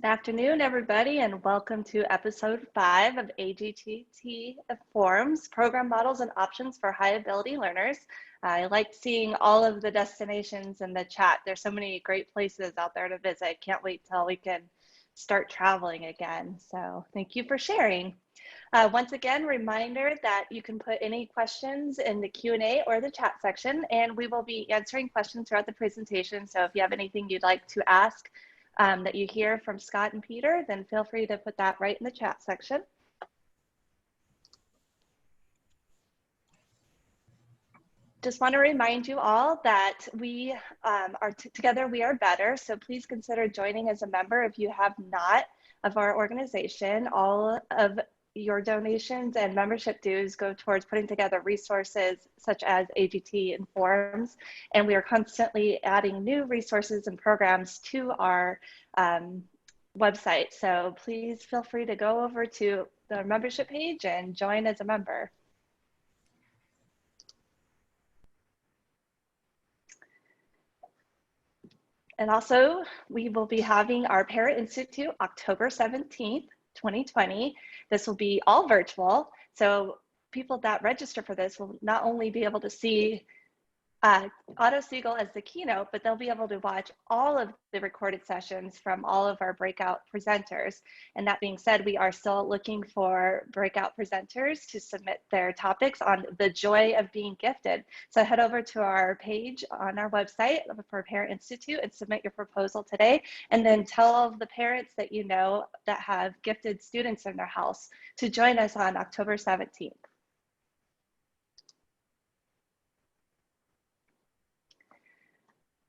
Good afternoon, everybody, and welcome to episode 5 of AAGT Forums, Program Models and Options for High Ability Learners. I like seeing all of the destinations in the chat. There's so many great places out there to visit. Can't wait till we can start traveling again. So thank you for sharing. Once again, reminder that you can put any questions in the Q&A or the chat section, and we will be answering questions throughout the presentation. So if you have anything you'd like to ask, that you hear from Scott and Peter, then feel free to put that right in the chat section. Just want to remind you all that we together we are better, so please consider joining as a member if you have not of our organization. All of your donations and membership dues go towards putting together resources such as AGT and forums, and we are constantly adding new resources and programs to our website. So please feel free to go over to the membership page and join as a member. And also, we will be having our Parent Institute October 17th, 2020. This will be all virtual. So people that register for this will not only be able to see Otto Siegel as the keynote, but they'll be able to watch all of the recorded sessions from all of our breakout presenters. And that being said, we are still looking for breakout presenters to submit their topics on the joy of being gifted. So head over to our page on our website for Parent Institute and submit your proposal today. And then tell all of the parents that you know that have gifted students in their house to join us on October 17th.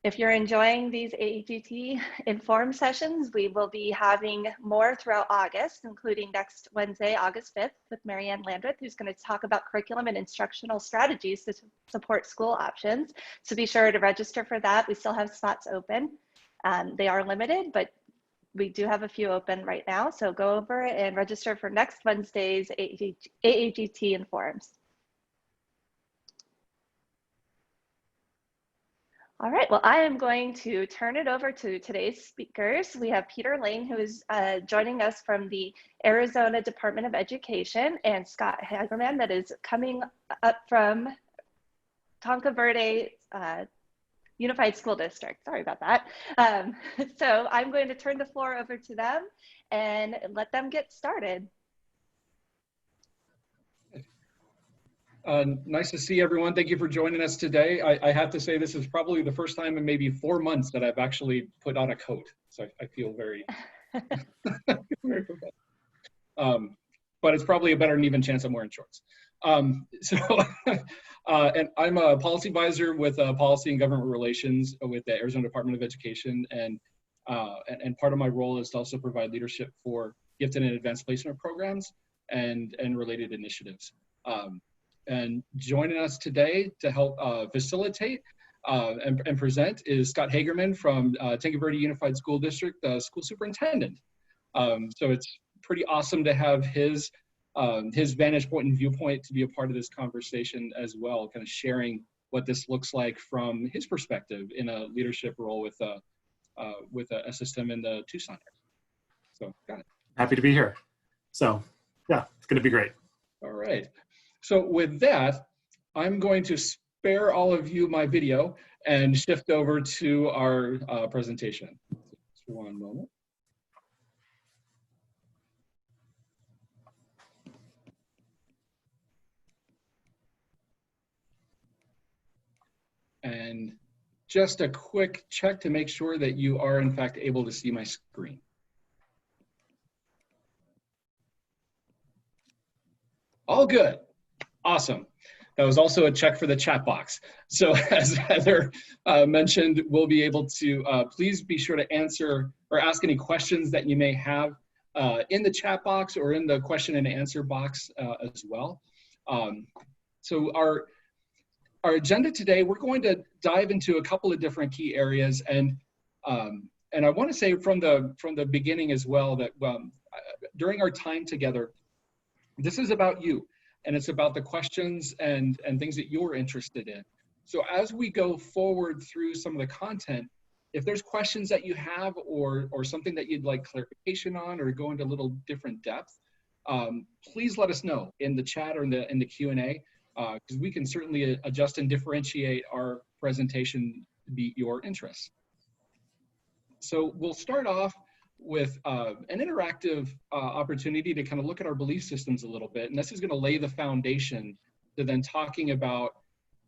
If you're enjoying these AAGT Inform sessions, we will be having more throughout August, including next Wednesday, August 5th, with Marianne Landreth, who's going to talk about curriculum and instructional strategies to support school options. So be sure to register for that. We still have spots open. They are limited, but we do have a few open right now. So go over and register for next Wednesday's AAGT Informs. All right, well, I am going to turn it over to today's speakers. We have Peter Laing, who is joining us from the Arizona Department of Education, and Scott Hagerman, that is coming up from Tonka Verde Unified School District. Sorry about that. So I'm going to turn the floor over to them and let them get started. Nice to see everyone. Thank you for joining us today. I have to say this is probably the first time in maybe 4 months that I've actually put on a coat. So I feel very, very professional. But it's probably a better than even chance I'm wearing shorts. And I'm a policy advisor with policy and government relations with the Arizona Department of Education. And part of my role is to also provide leadership for gifted and advanced placement programs and related initiatives. And joining us today to help facilitate and present is Scott Hagerman from Tonka Verde Unified School District, school superintendent. So it's pretty awesome to have his vantage point and viewpoint to be a part of this conversation as well, kind of sharing what this looks like from his perspective in a leadership role with a system in the Tucson area. So got it. Happy to be here. So yeah, it's going to be great. All right. So with that, I'm going to spare all of you my video and shift over to our presentation. Just one moment. And just a quick check to make sure that you are in fact able to see my screen. All good. Awesome. That was also a check for the chat box. So as Heather mentioned, we'll be able to, please be sure to answer or ask any questions that you may have in the chat box or in the question and answer box as well. So our agenda today, we're going to dive into a couple of different key areas. And I want to say from the beginning as well that during our time together, this is about you. And it's about the questions and things that you're interested in. So as we go forward through some of the content, if there's questions that you have or something that you'd like clarification on or go into a little different depth, please let us know in the chat or in the Q&A, because we can certainly adjust and differentiate our presentation to meet your interests. So we'll start off with an interactive opportunity to kind of look at our belief systems a little bit. And this is going to lay the foundation to then talking about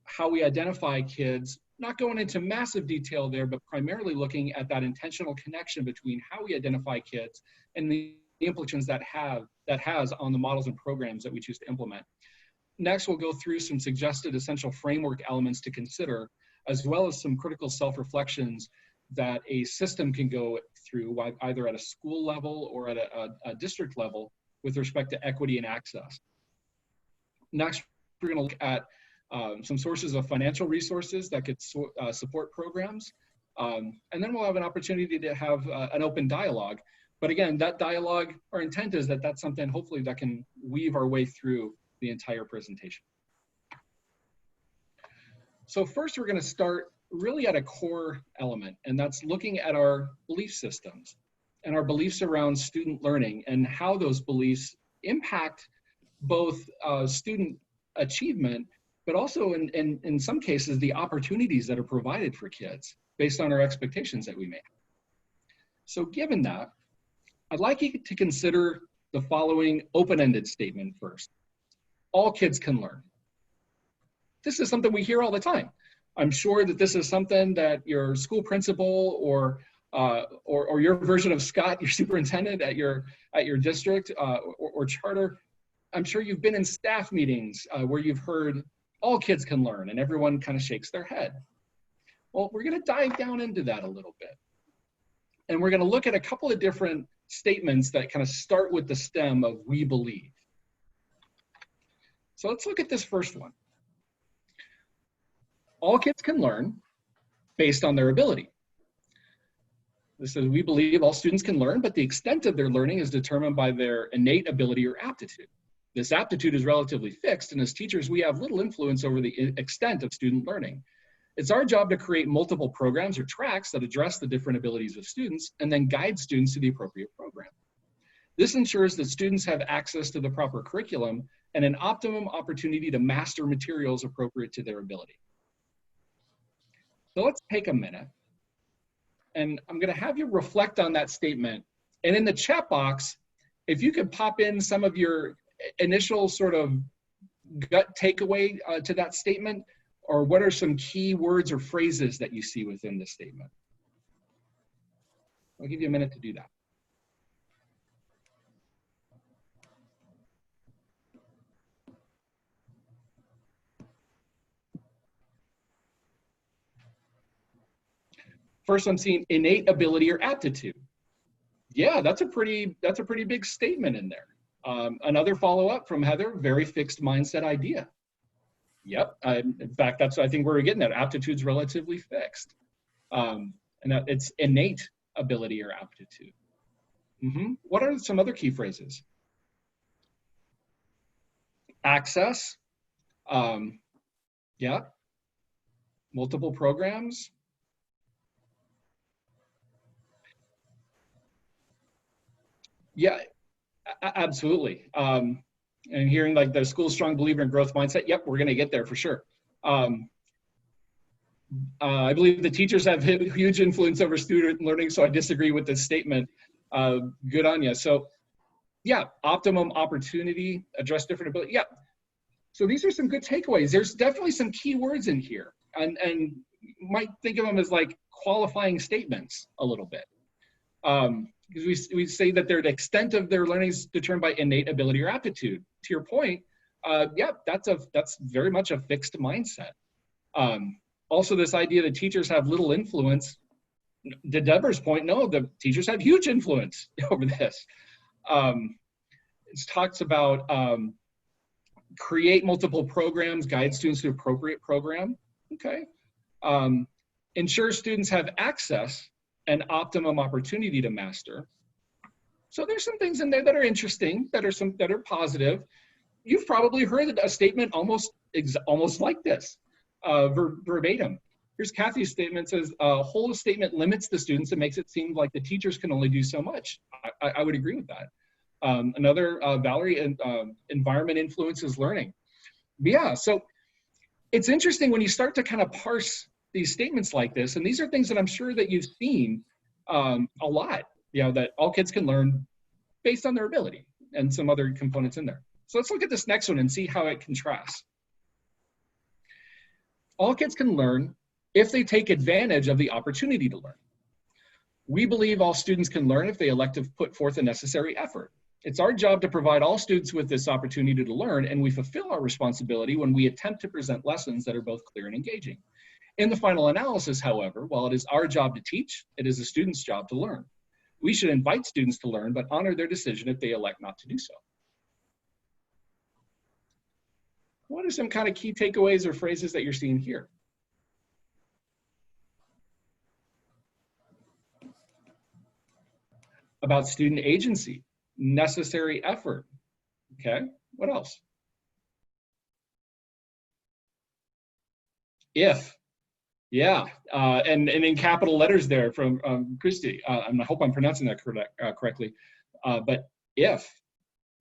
how we identify kids, not going into massive detail there, but primarily looking at that intentional connection between how we identify kids and the implications that has on the models and programs that we choose to implement. Next, we'll go through some suggested essential framework elements to consider, as well as some critical self-reflections that a system can go through, either at a school level or at a district level, with respect to equity and access. Next, we're going to look at some sources of financial resources that could support programs. And then we'll have an opportunity to have an open dialogue. But again, that dialogue, our intent is that that's something hopefully that can weave our way through the entire presentation. So first, we're going to start really at a core element, and that's looking at our belief systems and our beliefs around student learning and how those beliefs impact both student achievement, but also in some cases, the opportunities that are provided for kids based on our expectations that we make. So given that, I'd like you to consider the following open-ended statement first. All kids can learn. This is something we hear all the time. I'm sure that this is something that your school principal or your version of Scott, your superintendent at your district or charter, I'm sure you've been in staff meetings where you've heard all kids can learn and everyone kind of shakes their head. Well, we're going to dive down into that a little bit. And we're going to look at a couple of different statements that kind of start with the stem of we believe. So let's look at this first one. All kids can learn based on their ability. This says, we believe all students can learn, but the extent of their learning is determined by their innate ability or aptitude. This aptitude is relatively fixed, and as teachers, we have little influence over the extent of student learning. It's our job to create multiple programs or tracks that address the different abilities of students and then guide students to the appropriate program. This ensures that students have access to the proper curriculum and an optimum opportunity to master materials appropriate to their ability. So let's take a minute, and I'm going to have you reflect on that statement. And in the chat box, if you could pop in some of your initial sort of gut takeaway to that statement, or what are some key words or phrases that you see within this statement? I'll give you a minute to do that. First, I'm seeing innate ability or aptitude. Yeah, that's a pretty big statement in there. Another follow-up from Heather, very fixed mindset idea. Yep, in fact, that's I think where we're getting at. Aptitude's relatively fixed. And that it's innate ability or aptitude. What are some other key phrases? Access. Yeah. Multiple programs. Yeah, absolutely. And hearing like the school's strong believer in growth mindset, yep, we're going to get there for sure. I believe the teachers have huge influence over student learning, so I disagree with this statement. Good on you. So yeah, optimum opportunity, address different ability. Yeah. So these are some good takeaways. There's definitely some key words in here, and you might think of them as like qualifying statements a little bit. Because we say that the extent of their learning is determined by innate ability or aptitude. To your point, yeah, that's very much a fixed mindset. Also, this idea that teachers have little influence. To Deborah's point, no, the teachers have huge influence over this. It talks about create multiple programs, guide students to appropriate program. Okay. Ensure students have access and optimum opportunity to master. So there's some things in there that are interesting, that are positive. You've probably heard a statement almost like this, verbatim. Here's Kathy's statement. Says whole statement limits the students and makes it seem like the teachers can only do so much. I would agree with that. Another, Valerie, environment influences learning. Yeah, so it's interesting when you start to kind of parse these statements like this, and these are things that I'm sure that you've seen a lot, you know, that all kids can learn based on their ability and some other components in there. So let's look at this next one and see how it contrasts. All kids can learn if they take advantage of the opportunity to learn. We believe all students can learn if they elect to put forth the necessary effort. It's our job to provide all students with this opportunity to learn, and we fulfill our responsibility when we attempt to present lessons that are both clear and engaging. In the final analysis, however, while it is our job to teach, it is the student's job to learn. We should invite students to learn, but honor their decision if they elect not to do so. What are some kind of key takeaways or phrases that you're seeing here? About student agency, necessary effort. Okay, what else? If, yeah, and in capital letters there from Christy. I hope I'm pronouncing that correctly. But if,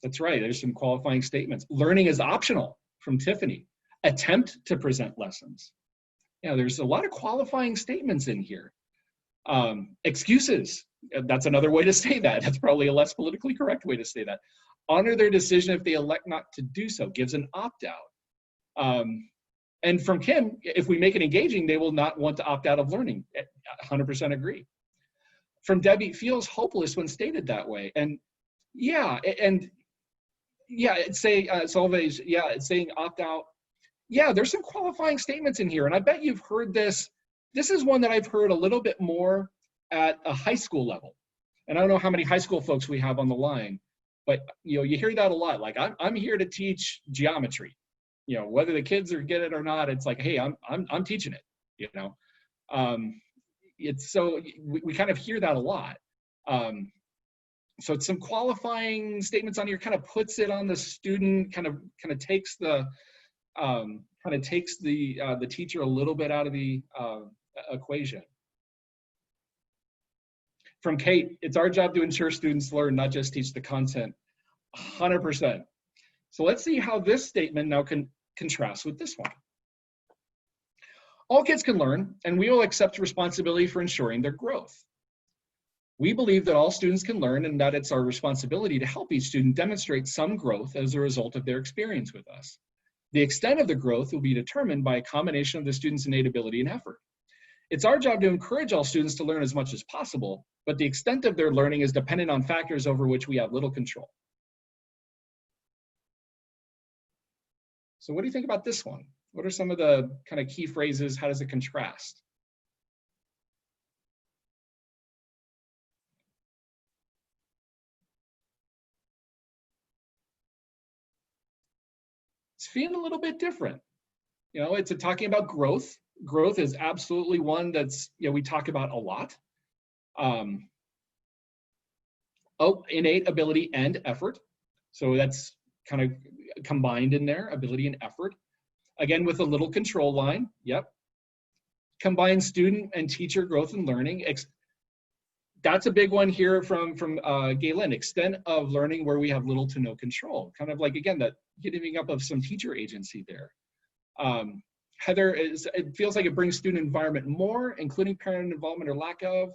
that's right, there's some qualifying statements. Learning is optional from Tiffany. Attempt to present lessons. Yeah, there's a lot of qualifying statements in here. Excuses, that's another way to say that. That's probably a less politically correct way to say that. Honor their decision if they elect not to do so, gives an opt-out. And from Kim, if we make it engaging, they will not want to opt out of learning. 100% agree. From Debbie, feels hopeless when stated that way. And yeah, it's saying, it's always, yeah, it's saying opt out. Yeah, there's some qualifying statements in here. And I bet you've heard this. This is one that I've heard a little bit more at a high school level. And I don't know how many high school folks we have on the line, but you know, you hear that a lot. Like, I'm here to teach geometry. You know, whether the kids are get it or not, it's like, hey, I'm teaching it. You know, it's so we kind of hear that a lot. So it's some qualifying statements on here, kind of puts it on the student, kind of takes the the teacher a little bit out of the equation. From Kate, it's our job to ensure students learn, not just teach the content. 100%. So let's see how this statement now can contrast with this one. All kids can learn, and we will accept responsibility for ensuring their growth. We believe that all students can learn and that it's our responsibility to help each student demonstrate some growth as a result of their experience with us. The extent of the growth will be determined by a combination of the student's innate ability and effort. It's our job to encourage all students to learn as much as possible, but the extent of their learning is dependent on factors over which we have little control. So what do you think about this one? What are some of the kind of key phrases? How does it contrast? It's feeling a little bit different. You know, it's talking about growth. Growth is absolutely one that's, you know, we talk about a lot. Innate ability and effort. So that's kind of combined in there, ability and effort. Again, with a little control line, yep. Combine student and teacher growth and learning. That's a big one here from Galen, extent of learning where we have little to no control. Kind of like, again, that giving up of some teacher agency there. Heather, it feels like it brings student environment more, including parent involvement or lack of.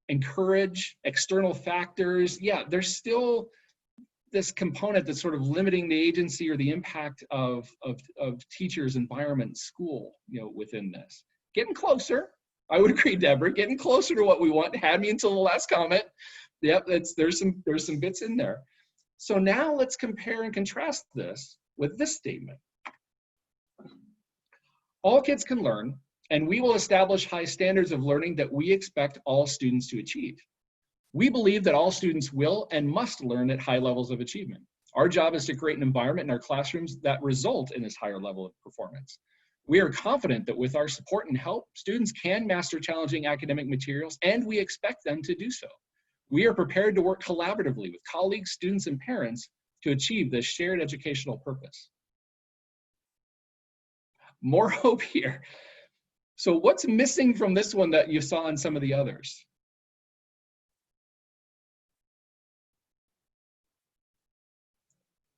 Encourage external factors. Yeah, there's still this component that's sort of limiting the agency or the impact of teachers' environment, school, you know, within this. Getting closer. I would agree, Deborah. Getting closer to what we want. Had me until the last comment. Yep, there's some bits in there. So now let's compare and contrast this with this statement. All kids can learn, and we will establish high standards of learning that we expect all students to achieve. We believe that all students will and must learn at high levels of achievement. Our job is to create an environment in our classrooms that result in this higher level of performance. We are confident that with our support and help, students can master challenging academic materials, and we expect them to do so. We are prepared to work collaboratively with colleagues, students, and parents to achieve this shared educational purpose. more hope here. So what's missing from this one that you saw in some of the others?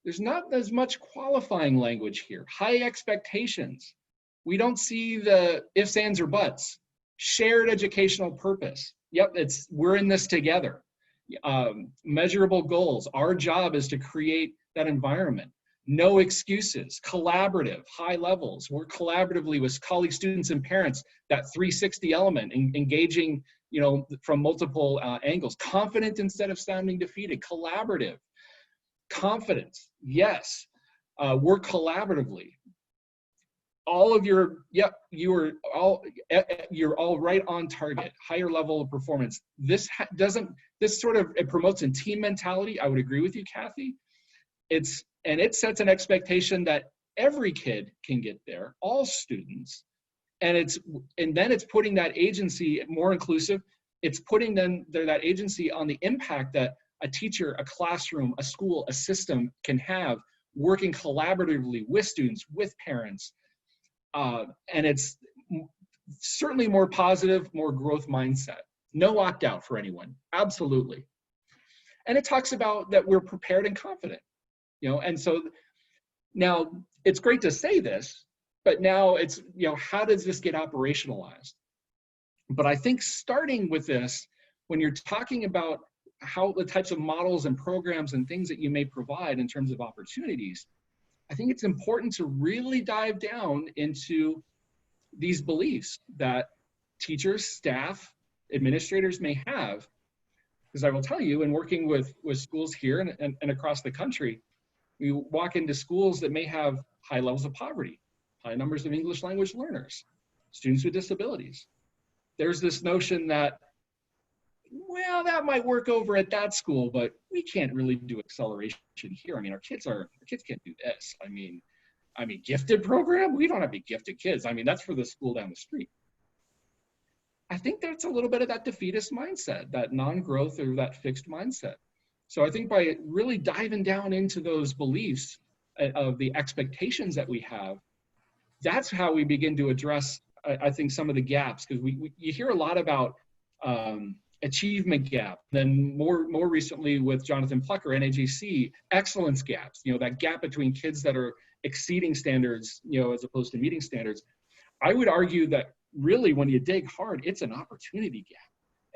There's not as much qualifying language here. High expectations. We don't see the ifs, ands, or buts. Shared educational purpose. Yep, we're in this together. Measurable goals. Our job is to create that environment. No excuses. Collaborative, high levels. Work collaboratively with colleagues, students, and parents. That 360 element, engaging, from multiple angles. Confident instead of sounding defeated. Collaborative. Confidence, yes. Work collaboratively. All of your, you're all right on target. Higher level of performance. This it promotes a team mentality. I would agree with you, Kathy. It sets an expectation that every kid can get there, all students, and then it's putting that agency more inclusive. It's putting that agency on the impact that a teacher, a classroom, a school, a system can have, working collaboratively with students, with parents. And it's certainly more positive, more growth mindset. No opt-out for anyone, absolutely. And it talks about that we're prepared and confident, and so now it's great to say this, but now it's, how does this get operationalized? But I think starting with this, when you're talking about how the types of models and programs and things that you may provide in terms of opportunities, I think it's important to really dive down into these beliefs that teachers, staff, administrators may have. Because I will tell you, in working with schools here and across the country, we walk into schools that may have high levels of poverty, high numbers of English language learners, students with disabilities. There's this notion that, well, that might work over at that school, but we can't really do acceleration here. I mean, our kids can't do this. I mean, gifted program? We don't have any gifted kids. I mean, that's for the school down the street. I think that's a little bit of that defeatist mindset, that non-growth or that fixed mindset. So I think by really diving down into those beliefs of the expectations that we have, that's how we begin to address, I think, some of the gaps, because you hear a lot about achievement gap, then more recently with Jonathan Plucker, NAGC, excellence gaps, that gap between kids that are exceeding standards, as opposed to meeting standards. I would argue that really, when you dig hard, it's an opportunity gap.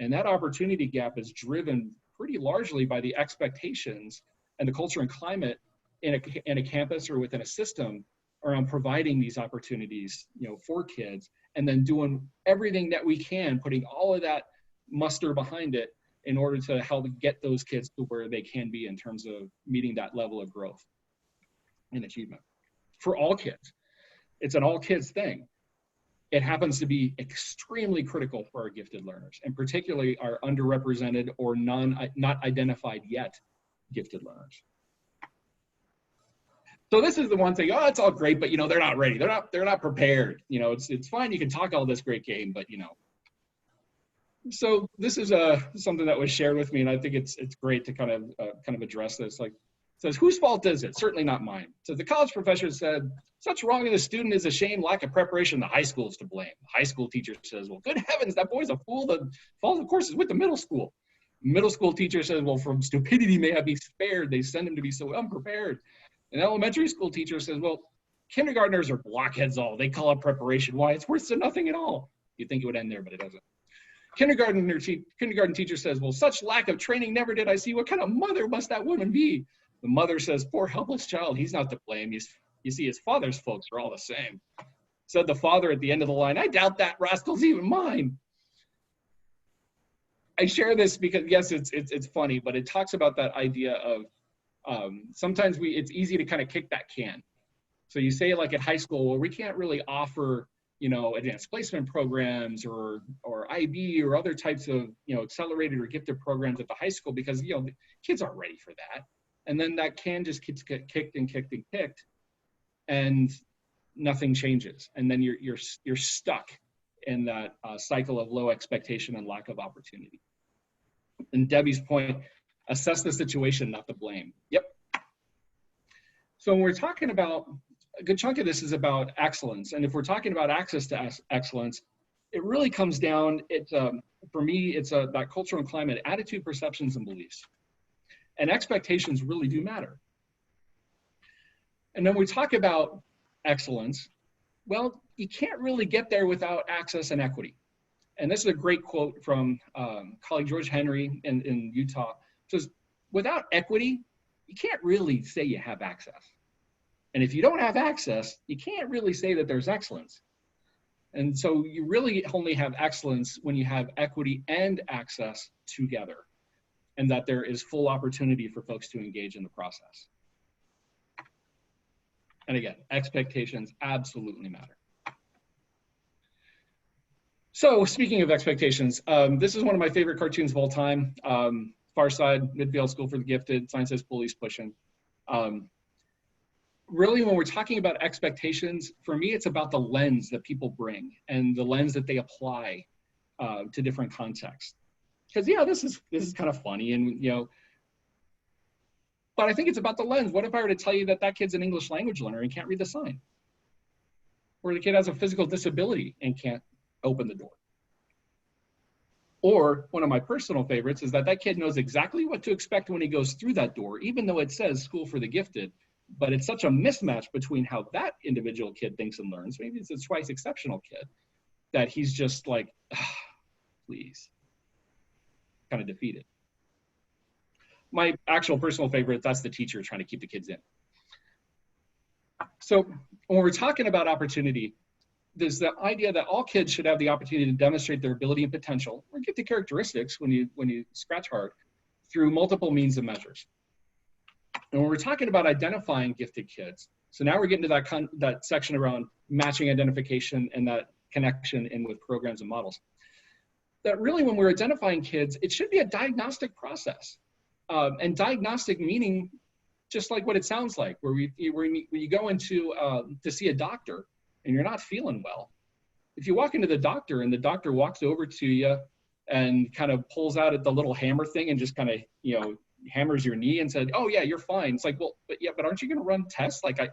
And that opportunity gap is driven pretty largely by the expectations and the culture and climate in a campus or within a system around providing these opportunities, for kids, and then doing everything that we can, putting all of that muster behind it in order to help get those kids to where they can be in terms of meeting that level of growth and achievement. For all kids, it's an all kids thing. It happens to be extremely critical for our gifted learners, and particularly our underrepresented or not identified yet gifted learners. So this is the one thing, it's all great, but they're not ready. They're not prepared. It's fine, you can talk all this great game, but So this is something that was shared with me, and I think it's great to kind of address this. Like, it says, whose fault is it? Certainly not mine. So the college professor said, such wrong in the student is a shame, lack of preparation, the high school is to blame. The high school teacher says, well, good heavens, that boy's a fool. The fault, of course, is with the middle school. Middle school teacher says, well, from stupidity may have been spared. They send him to be so unprepared. An elementary school teacher says, well, kindergartners are blockheads all. They call up preparation. Why? It's worse than nothing at all. You'd think it would end there, but it doesn't. Kindergarten teacher says, well, such lack of training never did I see. What kind of mother must that woman be? The mother says, poor helpless child, he's not to blame. You see, his father's folks are all the same. Said the father at the end of the line, I doubt that rascal's even mine. I share this because, yes, it's funny, but it talks about that idea of sometimes it's easy to kind of kick that can. So you say, like, at high school, well, we can't really offer advanced placement programs or IB or other types of, accelerated or gifted programs at the high school because, the kids aren't ready for that. And then that can just get kicked and kicked and kicked, and nothing changes. And then you're stuck in that cycle of low expectation and lack of opportunity. And Debbie's point, assess the situation, not the blame. Yep. So when we're talking about a good chunk of this is about excellence. And if we're talking about access to excellence, it really comes down, for me, it's that cultural and climate, attitude, perceptions, and beliefs. And expectations really do matter. And then we talk about excellence. Well, you can't really get there without access and equity. And this is a great quote from colleague George Henry in Utah. It says, without equity, you can't really say you have access. And if you don't have access, you can't really say that there's excellence. And so you really only have excellence when you have equity and access together, and that there is full opportunity for folks to engage in the process. And again, expectations absolutely matter. So speaking of expectations, this is one of my favorite cartoons of all time. Far Side, Midfield School for the Gifted, sign says police pushing. Really, when we're talking about expectations, for me, it's about the lens that people bring and the lens that they apply to different contexts. Because yeah, this is kind of funny, and but I think it's about the lens. What if I were to tell you that kid's an English language learner and can't read the sign? Or the kid has a physical disability and can't open the door? Or one of my personal favorites is that kid knows exactly what to expect when he goes through that door, even though it says School for the Gifted, but it's such a mismatch between how that individual kid thinks and learns, maybe it's a twice exceptional kid, that he's just like, please, kind of defeated. My actual personal favorite, that's the teacher trying to keep the kids in. So when we're talking about opportunity, there's the idea that all kids should have the opportunity to demonstrate their ability and potential, or get the characteristics when you scratch hard, through multiple means and measures. And when we're talking about identifying gifted kids, so now we're getting to that section around matching identification and that connection in with programs and models. That really, when we're identifying kids, it should be a diagnostic process. And diagnostic meaning, just like what it sounds like, where you go into to see a doctor and you're not feeling well. If you walk into the doctor and the doctor walks over to you and kind of pulls out at the little hammer thing and just kind of, hammers your knee and said, oh yeah, you're fine. It's like, well, but aren't you going to run tests? Like I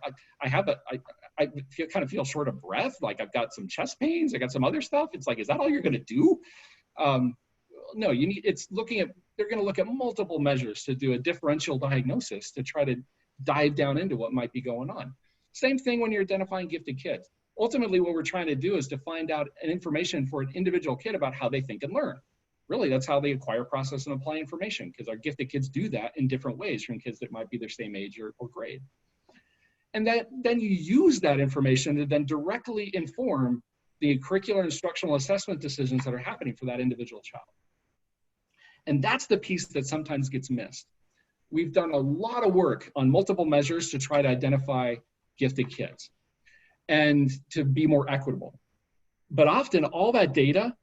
kind of feel short of breath. Like I've got some chest pains. I got some other stuff. It's like, is that all you're going to do? No, they're going to look at multiple measures to do a differential diagnosis to try to dive down into what might be going on. Same thing when you're identifying gifted kids. Ultimately, what we're trying to do is to find out information for an individual kid about how they think and learn. Really, that's how they acquire, process, and apply information, because our gifted kids do that in different ways from kids that might be their same age or grade. And then you use that information to then directly inform the curricular instructional assessment decisions that are happening for that individual child. And that's the piece that sometimes gets missed. We've done a lot of work on multiple measures to try to identify gifted kids and to be more equitable. But often all that data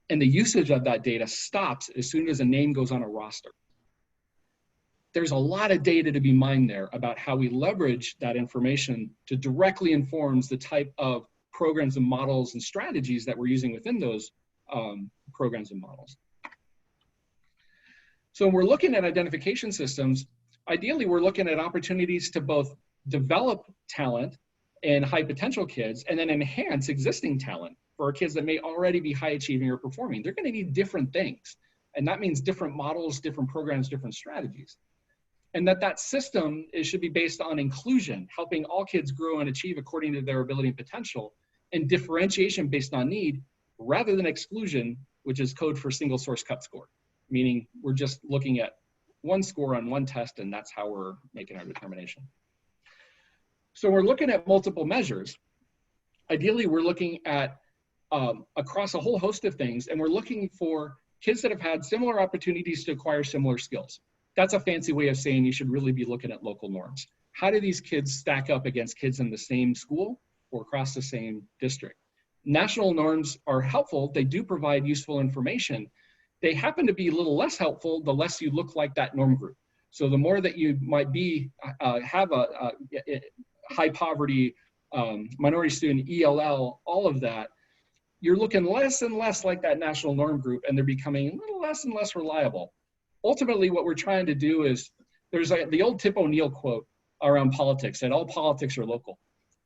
and the usage of that data stops as soon as a name goes on a roster. There's a lot of data to be mined there about how we leverage that information to directly informs the type of programs and models and strategies that we're using within those programs and models. So when we're looking at identification systems, ideally we're looking at opportunities to both develop talent in high potential kids and then enhance existing talent for our kids that may already be high achieving or performing. They're going to need different things. And that means different models, different programs, different strategies. And that system should be based on inclusion, helping all kids grow and achieve according to their ability and potential, and differentiation based on need, rather than exclusion, which is code for single source cut score, meaning we're just looking at one score on one test and that's how we're making our determination. So we're looking at multiple measures. Ideally, we're looking at across a whole host of things, and we're looking for kids that have had similar opportunities to acquire similar skills. That's a fancy way of saying you should really be looking at local norms. How do these kids stack up against kids in the same school or across the same district? National norms are helpful. They do provide useful information. They happen to be a little less helpful the less you look like that norm group. So the more that you might be, have a high poverty, minority student, ELL, all of that, you're looking less and less like that national norm group, and they're becoming a little less and less reliable. Ultimately, what we're trying to do is, there's the old Tip O'Neill quote around politics, and all politics are local.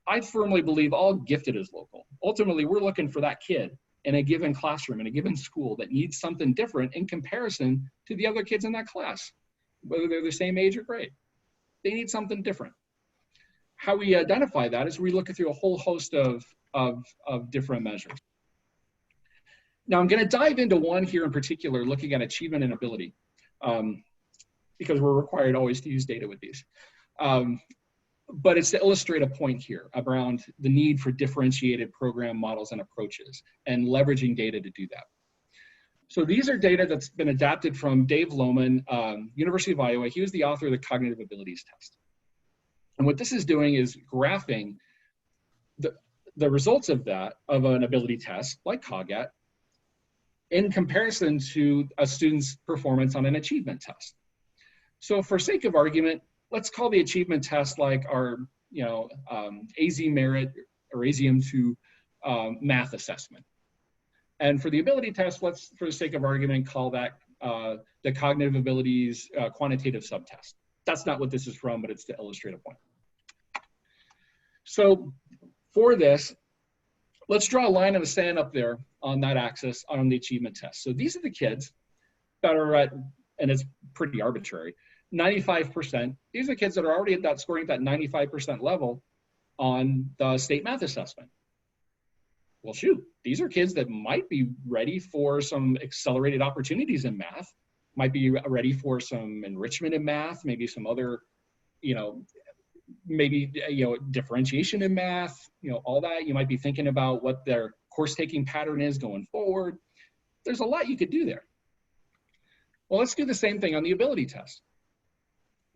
I firmly believe all gifted is local. Ultimately, we're looking for that kid in a given classroom, in a given school that needs something different in comparison to the other kids in that class, whether they're the same age or grade. They need something different. How we identify that is we look through a whole host of different measures. Now I'm going to dive into one here in particular, looking at achievement and ability, because we're required always to use data with these. But it's to illustrate a point here around the need for differentiated program models and approaches and leveraging data to do that. So these are data that's been adapted from Dave Lohman, University of Iowa. He was the author of the Cognitive Abilities Test. And what this is doing is graphing the results of that, of an ability test like COGAT, in comparison to a student's performance on an achievement test. So for sake of argument, let's call the achievement test like our, AZ Merit or AZM2 math assessment. And for the ability test, let's, for the sake of argument, call that the cognitive abilities quantitative subtest. That's not what this is from, but it's to illustrate a point. So for this, let's draw a line in the sand up there on that axis on the achievement test. So these are the kids that are at, and it's pretty arbitrary, 95%. These are the kids that are already at that scoring at that 95% level on the state math assessment. Well, shoot, these are kids that might be ready for some accelerated opportunities in math, might be ready for some enrichment in math, maybe some other, maybe, differentiation in math, all that. You might be thinking about what their course taking pattern is going forward. There's a lot you could do there. Well, let's do the same thing on the ability test.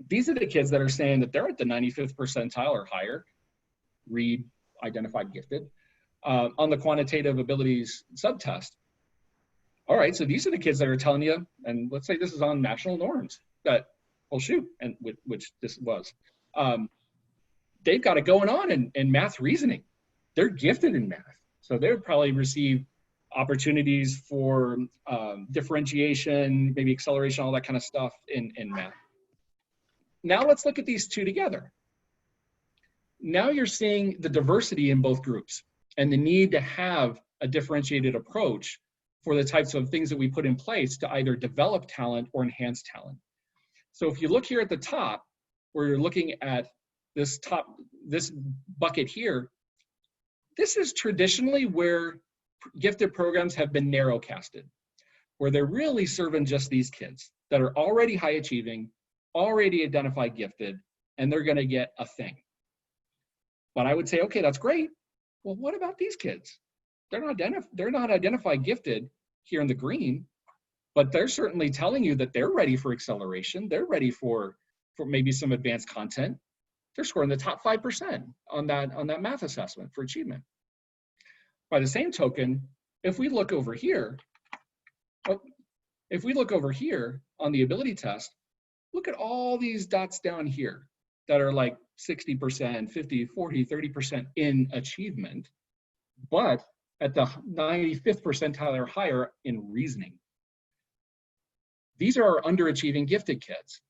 These are the kids that are saying that they're at the 95th percentile or higher, read, identified, gifted, on the quantitative abilities subtest. All right, so these are the kids that are telling you, and let's say this is on national norms, that, well, shoot, and which this was, they've got it going on in math reasoning. They're gifted in math. So they would probably receive opportunities for differentiation, maybe acceleration, all that kind of stuff in math. Now let's look at these two together. Now you're seeing the diversity in both groups and the need to have a differentiated approach for the types of things that we put in place to either develop talent or enhance talent. So if you look here at the top, where you're looking at this bucket here, this is traditionally where gifted programs have been narrow casted, where they're really serving just these kids that are already high achieving, already identified gifted, and they're gonna get a thing. But I would say, okay, that's great. Well, what about these kids? They're not identified gifted here in the green, but they're certainly telling you that they're ready for acceleration. They're ready for maybe some advanced content. They're scoring the top 5% on that math assessment for achievement. By the same token, if we look over here, on the ability test, look at all these dots down here that are like 60%, 50, 40, 30% in achievement, but at the 95th percentile or higher in reasoning. These are our underachieving gifted kids.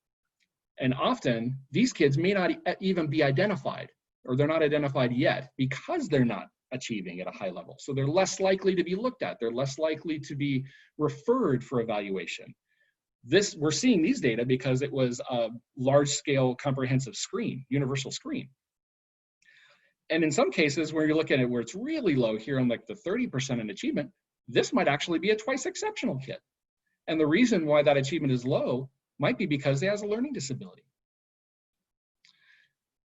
And often these kids may not even be identified, or they're not identified yet because they're not achieving at a high level. So they're less likely to be looked at. They're less likely to be referred for evaluation. We're seeing these data because it was a large-scale comprehensive screen, universal screen. And in some cases, where you're looking at where it's really low here on like the 30% in achievement, this might actually be a twice exceptional kid. And the reason why that achievement is low might be because he has a learning disability.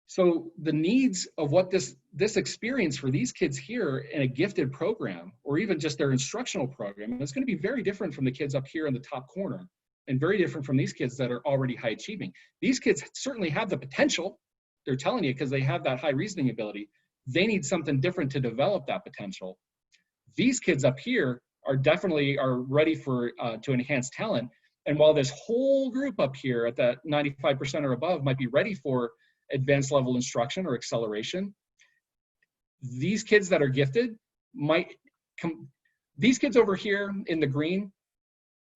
So the needs of what this experience for these kids here in a gifted program, or even just their instructional program, is going to be very different from the kids up here in the top corner, and very different from these kids that are already high achieving. These kids certainly have the potential. They're telling you because they have that high reasoning ability. They need something different to develop that potential. These kids up here are definitely ready for to enhance talent. And while this whole group up here at that 95% or above might be ready for advanced level instruction or acceleration, these kids that are gifted these kids over here in the green,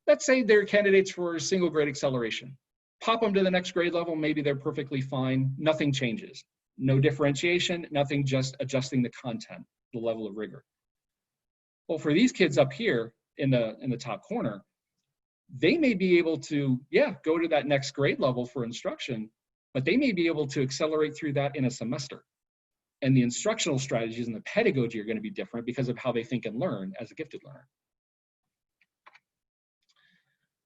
let's say they're candidates for single grade acceleration. Pop them to the next grade level, maybe they're perfectly fine. Nothing changes. No differentiation, nothing, just adjusting the content, the level of rigor. Well, for these kids up here in the top corner, they may be able to, yeah, go to that next grade level for instruction, but they may be able to accelerate through that in a semester. And the instructional strategies and the pedagogy are going to be different because of how they think and learn as a gifted learner.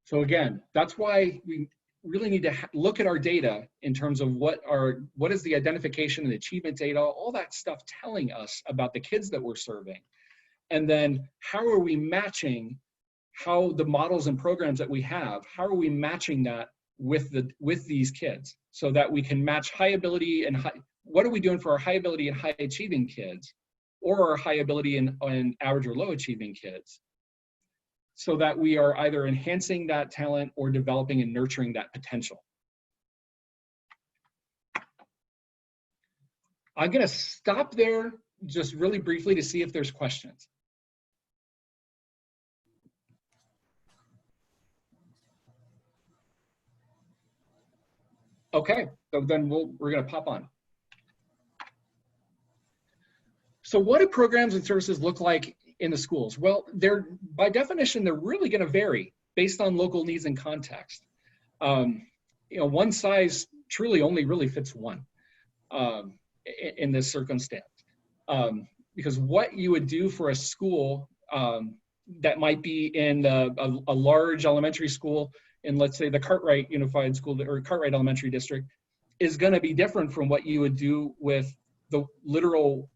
So again, that's why we really need to look at our data in terms of what is the identification and achievement data, all that stuff telling us about the kids that we're serving. And then how are we matching how the models and programs that we have, how are we matching that with these kids so that we can match high ability and what are we doing for our high ability and high achieving kids, or our high ability and average or low achieving kids, so that we are either enhancing that talent or developing and nurturing that potential. I'm going to stop there just really briefly to see if there's questions. Okay, so then we're going to pop on. So what do programs and services look like in the schools? Well, by definition, they're really going to vary based on local needs and context. One size truly only really fits one in this circumstance. Because what you would do for a school that might be in a large elementary school in, let's say, the Cartwright Unified School or Cartwright Elementary District is going to be different from what you would do with the literal,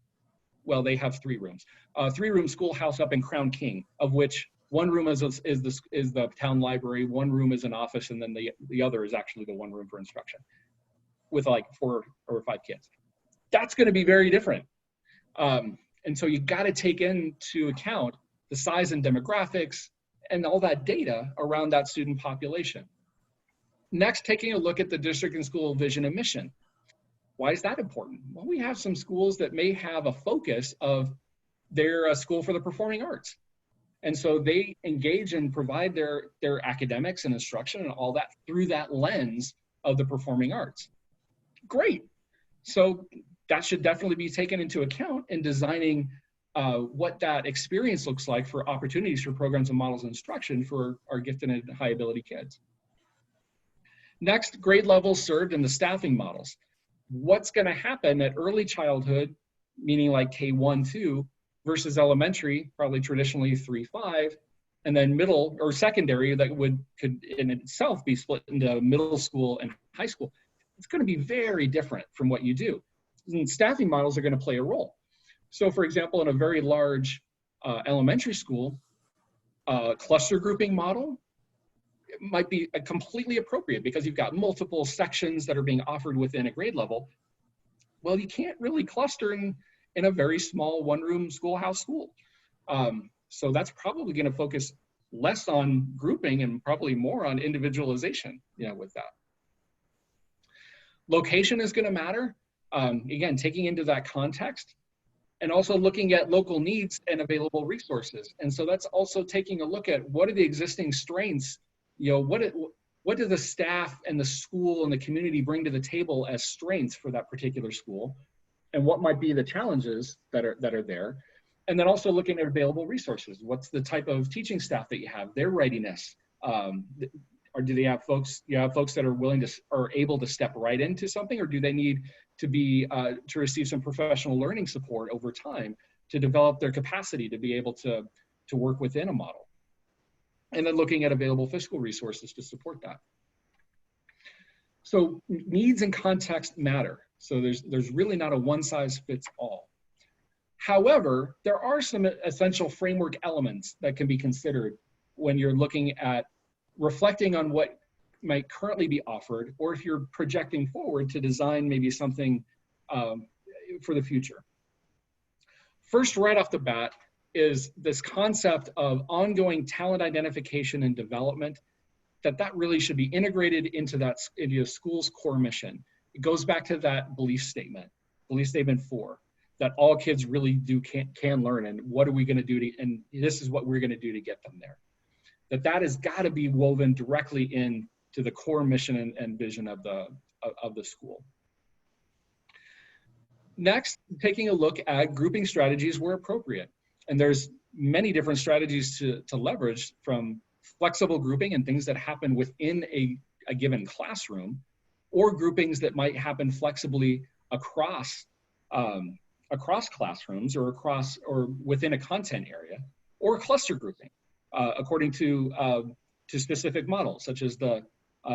well, they have 3 rooms, 3-room schoolhouse up in Crown King, of which one room is the town library, one room is an office, and then the other is actually the one room for instruction with like 4 or 5 kids. That's going to be very different. And so you got to take into account the size and demographics and all that data around that student population. Next, taking a look at the district and school vision and mission. Why is that important? Well, we have some schools that may have a focus of their school for the performing arts. And so they engage and provide their academics and instruction and all that through that lens of the performing arts. Great. So that should definitely be taken into account in designing what that experience looks like for opportunities for programs and models of instruction for our gifted and high ability kids. Next, grade levels served and the staffing models. What's going to happen at early childhood, meaning like K1, 2, versus elementary, probably traditionally 3, 5, and then middle or secondary that could in itself be split into middle school and high school. It's going to be very different from what you do. And staffing models are going to play a role. So for example, in a very large elementary school, cluster grouping model might be completely appropriate because you've got multiple sections that are being offered within a grade level. Well, you can't really cluster in a very small one-room schoolhouse school. So that's probably going to focus less on grouping and probably more on individualization, with that. Location is going to matter. Again, taking into that context and also looking at local needs and available resources. And so that's also taking a look at what are the existing strengths, what do the staff and the school and the community bring to the table as strengths for that particular school, and what might be the challenges that are there. And then also looking at available resources. What's the type of teaching staff that you have, their readiness, or do they have folks, that are willing to, or able to step right into something, or do they need to be, to receive some professional learning support over time to develop their capacity to be able to work within a model? And then looking at available fiscal resources to support that. So needs and context matter. So there's really not a one size fits all. However, there are some essential framework elements that can be considered when you're looking at reflecting on what might currently be offered, or if you're projecting forward to design maybe something for the future. First, right off the bat, is this concept of ongoing talent identification and development, that really should be integrated into a school's core mission. It goes back to that belief statement 4, that all kids really can learn, and what are we going to do and this is what we're going to do to get them there. That has got to be woven directly into the core mission and vision of the school. Next, taking a look at grouping strategies where appropriate. And there's many different strategies to leverage, from flexible grouping and things that happen within a given classroom, or groupings that might happen flexibly across classrooms or within a content area, or cluster grouping according to specific models, such as the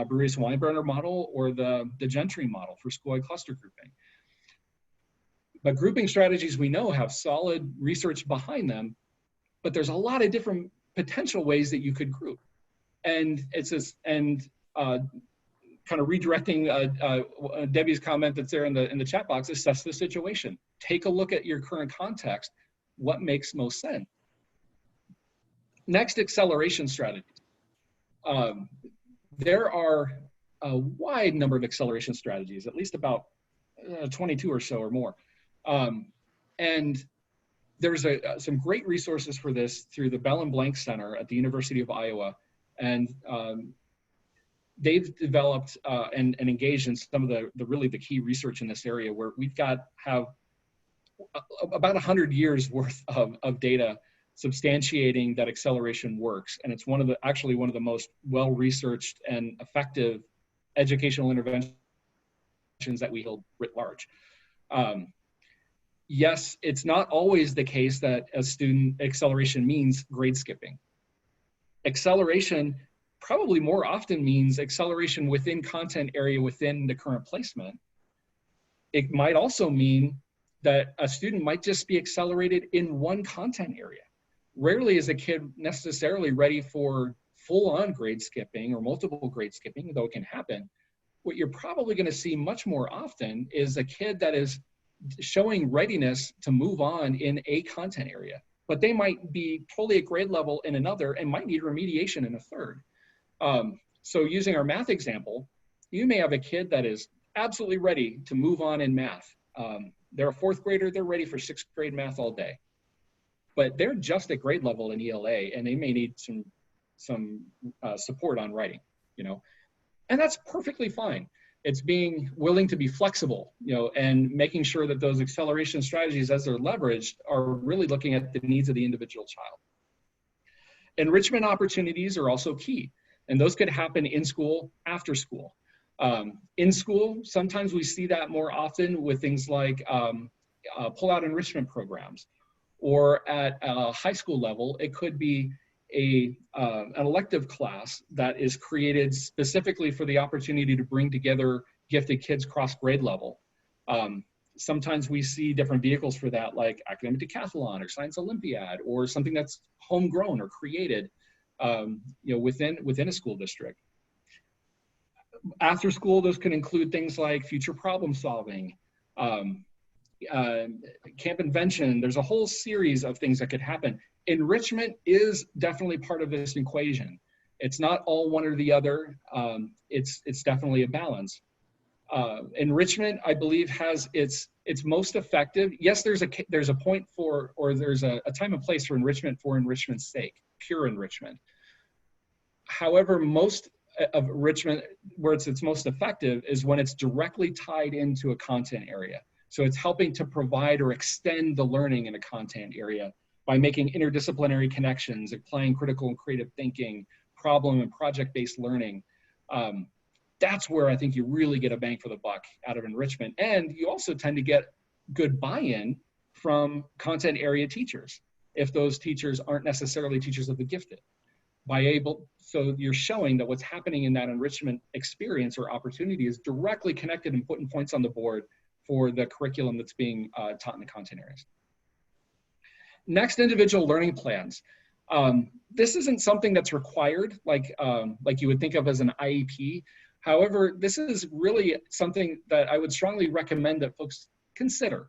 Bruce-Weinberger model or the Gentry model for school-wide cluster grouping. But grouping strategies, we know, have solid research behind them, but there's a lot of different potential ways that you could group. And it's this, and kind of redirecting Debbie's comment that's there in the chat box, assess the situation. Take a look at your current context. What makes most sense? Next, acceleration strategies. There are a wide number of acceleration strategies, at least about 22 or so or more. And there's some great resources for this through the Bell and Blank Center at the University of Iowa. And they've developed and engaged in some of the key research in this area, where we've have about 100 years worth of data substantiating that acceleration works. And it's actually one of the most well-researched and effective educational interventions that we hold writ large. Yes, it's not always the case that a student acceleration means grade skipping. Acceleration probably more often means acceleration within content area within the current placement. It might also mean that a student might just be accelerated in one content area. Rarely is a kid necessarily ready for full-on grade skipping or multiple grade skipping, though it can happen. What you're probably going to see much more often is a kid that is showing readiness to move on in a content area, but they might be totally at grade level in another and might need remediation in a third. So using our math example, you may have a kid that is absolutely ready to move on in math. They're a fourth grader, they're ready for sixth grade math all day, but they're just at grade level in ELA, and they may need some support on writing, and that's perfectly fine. It's being willing to be flexible, and making sure that those acceleration strategies, as they're leveraged, are really looking at the needs of the individual child. Enrichment opportunities are also key, and those could happen in school, after school. In school, sometimes we see that more often with things like pull-out enrichment programs, or at a high school level, it could be an elective class that is created specifically for the opportunity to bring together gifted kids cross grade level. Sometimes we see different vehicles for that, like academic decathlon or science olympiad, or something that's homegrown or created within a school district. After school, those can include things like future problem solving, camp invention. There's a whole series of things that could happen. Enrichment is definitely part of this equation. It's not all one or the other. It's definitely a balance. Enrichment, I believe, has its most effective. Yes, there's a point for, or there's a time and place for enrichment's sake, pure enrichment. However, most of enrichment, where it's its most effective, is when it's directly tied into a content area. So it's helping to provide or extend the learning in a content area by making interdisciplinary connections, applying critical and creative thinking, problem and project-based learning. That's where I think you really get a bang for the buck out of enrichment. And you also tend to get good buy-in from content area teachers, if those teachers aren't necessarily teachers of the gifted. So you're showing that what's happening in that enrichment experience or opportunity is directly connected and putting points on the board for the curriculum that's being taught in the content areas. Next, individual learning plans. This isn't something that's required like you would think of as an IEP. However, this is really something that I would strongly recommend that folks consider.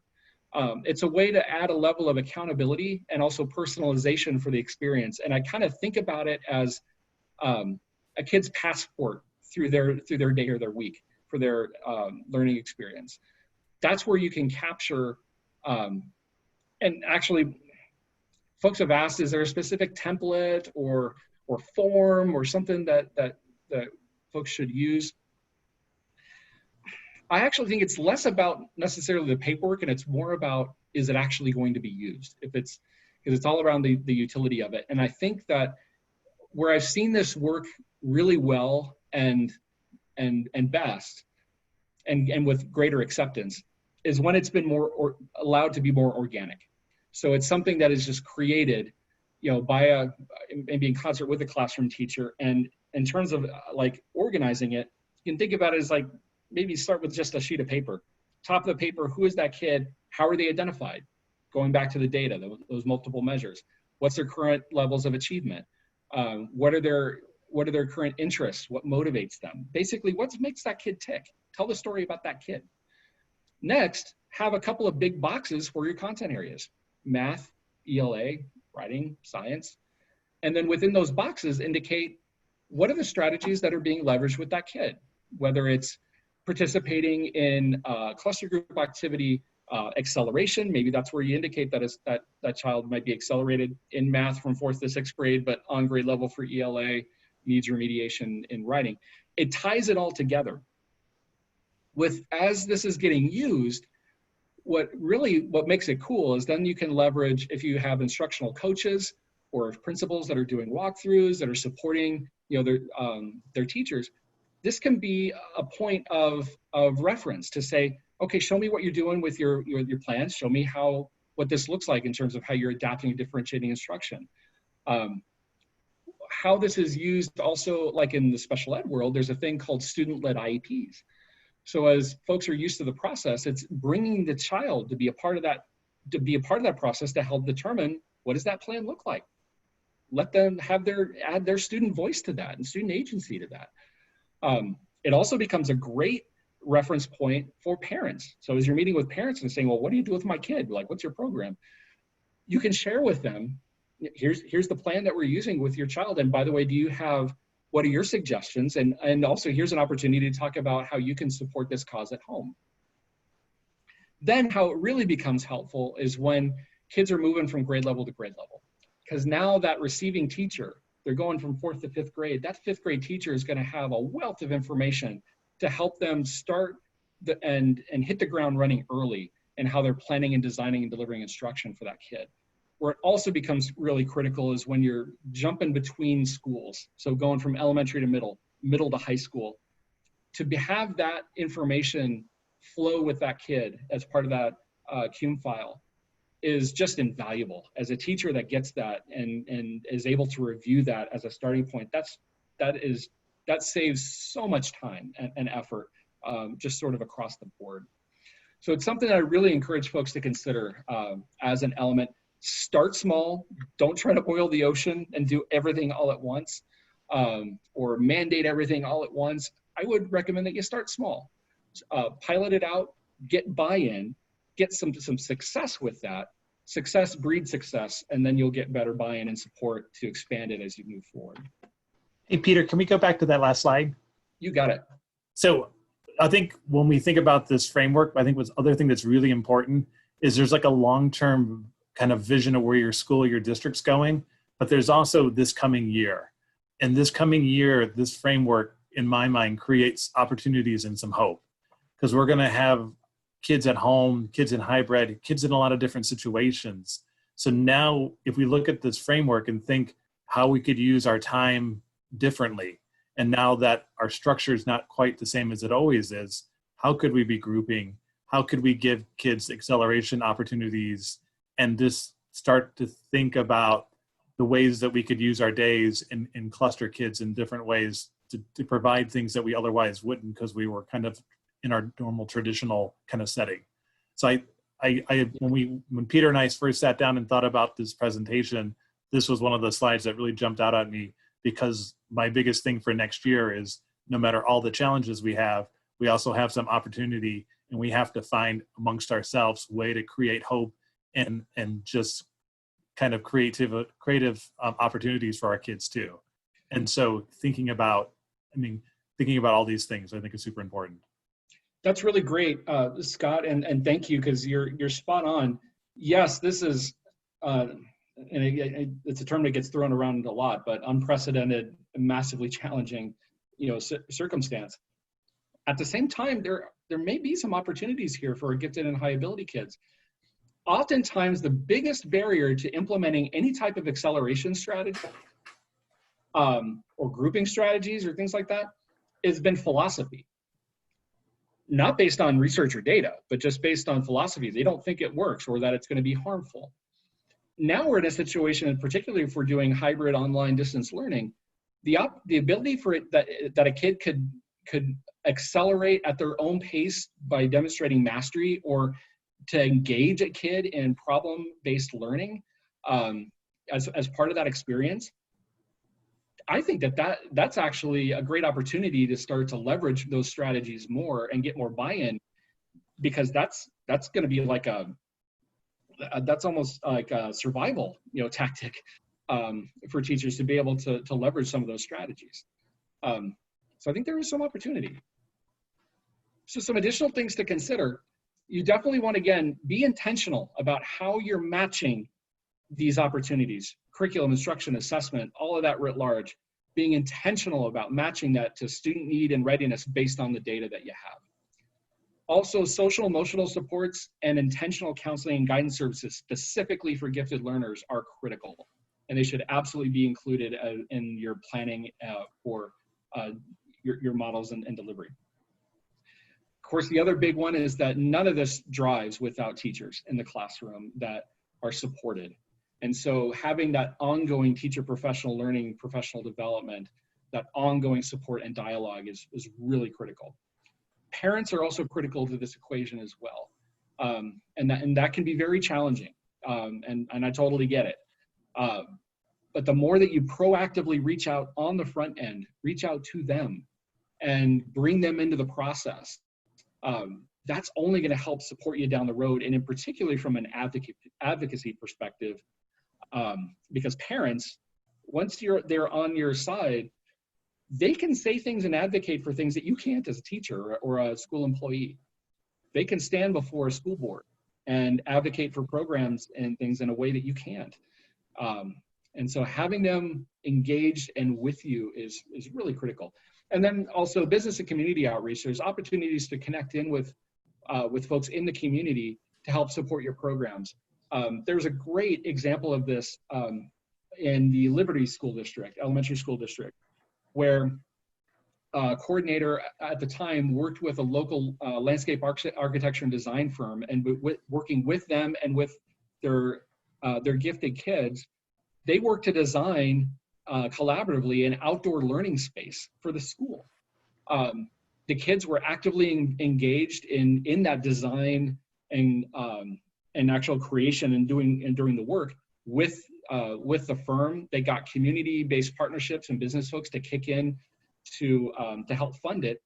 It's a way to add a level of accountability and also personalization for the experience. And I kind of think about it as a kid's passport through their day or their week for their learning experience. That's where you can capture, and actually, folks have asked, is there a specific template or form or something that folks should use. I actually think it's less about necessarily the paperwork, and it's more about, is it actually going to be used? Because it's all around the utility of it. And I think that where I've seen this work really well and best and with greater acceptance is when it's been allowed to be more organic. So it's something that is just created, by maybe in concert with a classroom teacher. And in terms of like organizing it, you can think about it as like, maybe start with just a sheet of paper. Top of the paper, who is that kid? How are they identified? Going back to the data, those multiple measures. What's their current levels of achievement? What are their current interests? What motivates them? Basically, what makes that kid tick? Tell the story about that kid. Next, have a couple of big boxes for your content areas: math, ELA, writing, science. And then within those boxes, indicate what are the strategies that are being leveraged with that kid, whether it's participating in cluster group activity, acceleration. Maybe that's where you indicate that child might be accelerated in math from 4th to 6th grade, but on grade level for ELA, needs remediation in writing. It ties it all together. As this is getting used, what makes it cool is then you can leverage, if you have instructional coaches or principals that are doing walkthroughs, that are supporting their teachers, this can be a point of reference to say, okay, show me what you're doing with your plans. Show me what this looks like in terms of how you're adapting and differentiating instruction. How this is used also, like in the special ed world, there's a thing called student-led IEPs. So as folks are used to the process, it's bringing the child to be a part of that process to help determine, what does that plan look like? Let them add their student voice to that and student agency to that. It also becomes a great reference point for parents. So as you're meeting with parents and saying, well, what do you do with my kid? Like, what's your program? You can share with them, here's the plan that we're using with your child. And by the way, what are your suggestions? And also here's an opportunity to talk about how you can support this cause at home. Then how it really becomes helpful is when kids are moving from grade level to grade level. Because now that receiving teacher, they're going from 4th to 5th grade. That 5th grade teacher is going to have a wealth of information to help them start and hit the ground running early in how they're planning and designing and delivering instruction for that kid. Where it also becomes really critical is when you're jumping between schools. So going from elementary to middle to high school, to have that information flow with that kid as part of that CUME file is just invaluable. As a teacher that gets that and is able to review that as a starting point, that saves so much time and effort, just sort of across the board. So it's something that I really encourage folks to consider as an element. Start small. Don't try to boil the ocean and do everything all at once, or mandate everything all at once. I would recommend that you start small. Pilot it out, get buy-in, get some success with that. Success breeds success, and then you'll get better buy-in and support to expand it as you move forward. Hey, Peter, can we go back to that last slide? You got it. So I think when we think about this framework, I think what's other thing that's really important is there's like a long-term kind of vision of where your school, your district's going, but there's also this coming year. And this coming year, this framework, in my mind, creates opportunities and some hope. Because we're going to have kids at home, kids in hybrid, kids in a lot of different situations. So now if we look at this framework and think how we could use our time differently, and now that our structure is not quite the same as it always is, how could we be grouping? How could we give kids acceleration opportunities and just start to think about the ways that we could use our days and cluster kids in different ways to provide things that we otherwise wouldn't, because we were kind of in our normal traditional kind of setting. So when Peter and I first sat down and thought about this presentation, this was one of the slides that really jumped out at me, because my biggest thing for next year is, no matter all the challenges we have, we also have some opportunity, and we have to find amongst ourselves a way to create hope and just kind of creative opportunities for our kids too. And so thinking about all these things, I think is super important. That's really great, Scott, and thank you, because you're spot on. Yes, this is, and it's a term that gets thrown around a lot, but unprecedented, massively challenging, circumstance. At the same time, there may be some opportunities here for gifted and high ability kids. Oftentimes, the biggest barrier to implementing any type of acceleration strategy or grouping strategies or things like that has been philosophy. Not based on research or data, but just based on philosophy. They don't think it works or that it's going to be harmful. Now we're in a situation, and particularly if we're doing hybrid online distance learning, the ability for it that a kid could accelerate at their own pace by demonstrating mastery, or to engage a kid in problem-based learning as part of that experience, I think that's actually a great opportunity to start to leverage those strategies more and get more buy-in, because that's going to be like that's almost like a survival tactic for teachers to be able to leverage some of those strategies. So I think there is some opportunity. So some additional things to consider. You definitely want to, again, be intentional about how you're matching these opportunities, curriculum, instruction, assessment, all of that writ large, being intentional about matching that to student need and readiness based on the data that you have. Also, social emotional supports and intentional counseling and guidance services specifically for gifted learners are critical, and they should absolutely be included in your planning for your models and delivery. Of course, the other big one is that none of this drives without teachers in the classroom that are supported. And so having that ongoing teacher professional learning, professional development, that ongoing support and dialogue is really critical. Parents are also critical to this equation as well. And that can be very challenging, and I totally get it. But the more that you proactively reach out on the front end, reach out to them and bring them into the process, that's only going to help support you down the road, and in particular from an advocacy perspective, because parents, once they're on your side, they can say things and advocate for things that you can't as a teacher or a school employee. They can stand before a school board and advocate for programs and things in a way that you can't. And so having them engaged and with you is really critical. And then also business and community outreach. There's opportunities to connect in with folks in the community to help support your programs. There's a great example of this in the Liberty School District, elementary school district, where a coordinator at the time worked with a local landscape architecture and design firm, and working with them and with their gifted kids, they worked to design collaboratively an outdoor learning space for the school. The kids were actively engaged in that design and actual creation and doing the work with the firm. They got community-based partnerships and business folks to kick in to help fund it.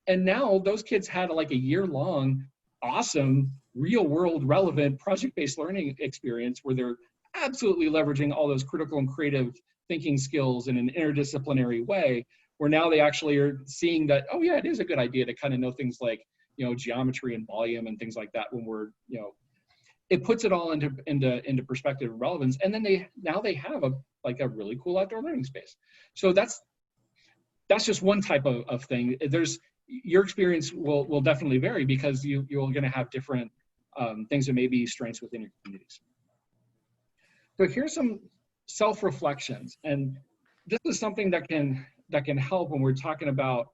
And now those kids had like a year-long, awesome, real-world relevant project-based learning experience where they're absolutely leveraging all those critical and creative thinking skills in an interdisciplinary way, where now they actually are seeing that, oh yeah, it is a good idea to kind of know things like, geometry and volume and things like that when we're, it puts it all into perspective and relevance. And then they have a really cool outdoor learning space. So that's just one type of thing. Your experience will definitely vary, because you're going to have different things that may be strengths within your communities. So here's some self-reflections, and this is something that can help when we're talking about,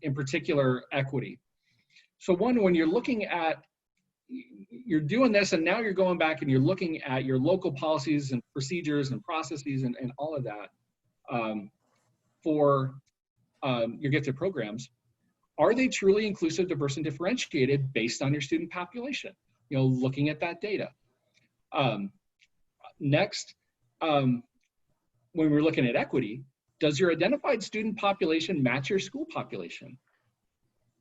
in particular, equity. So one, when you're looking at, you're doing this, and now you're going back and you're looking at your local policies and procedures and processes and all of that for your gifted programs. Are they truly inclusive, diverse, and differentiated based on your student population? Looking at that data. Next, when we're looking at equity, does your identified student population match your school population?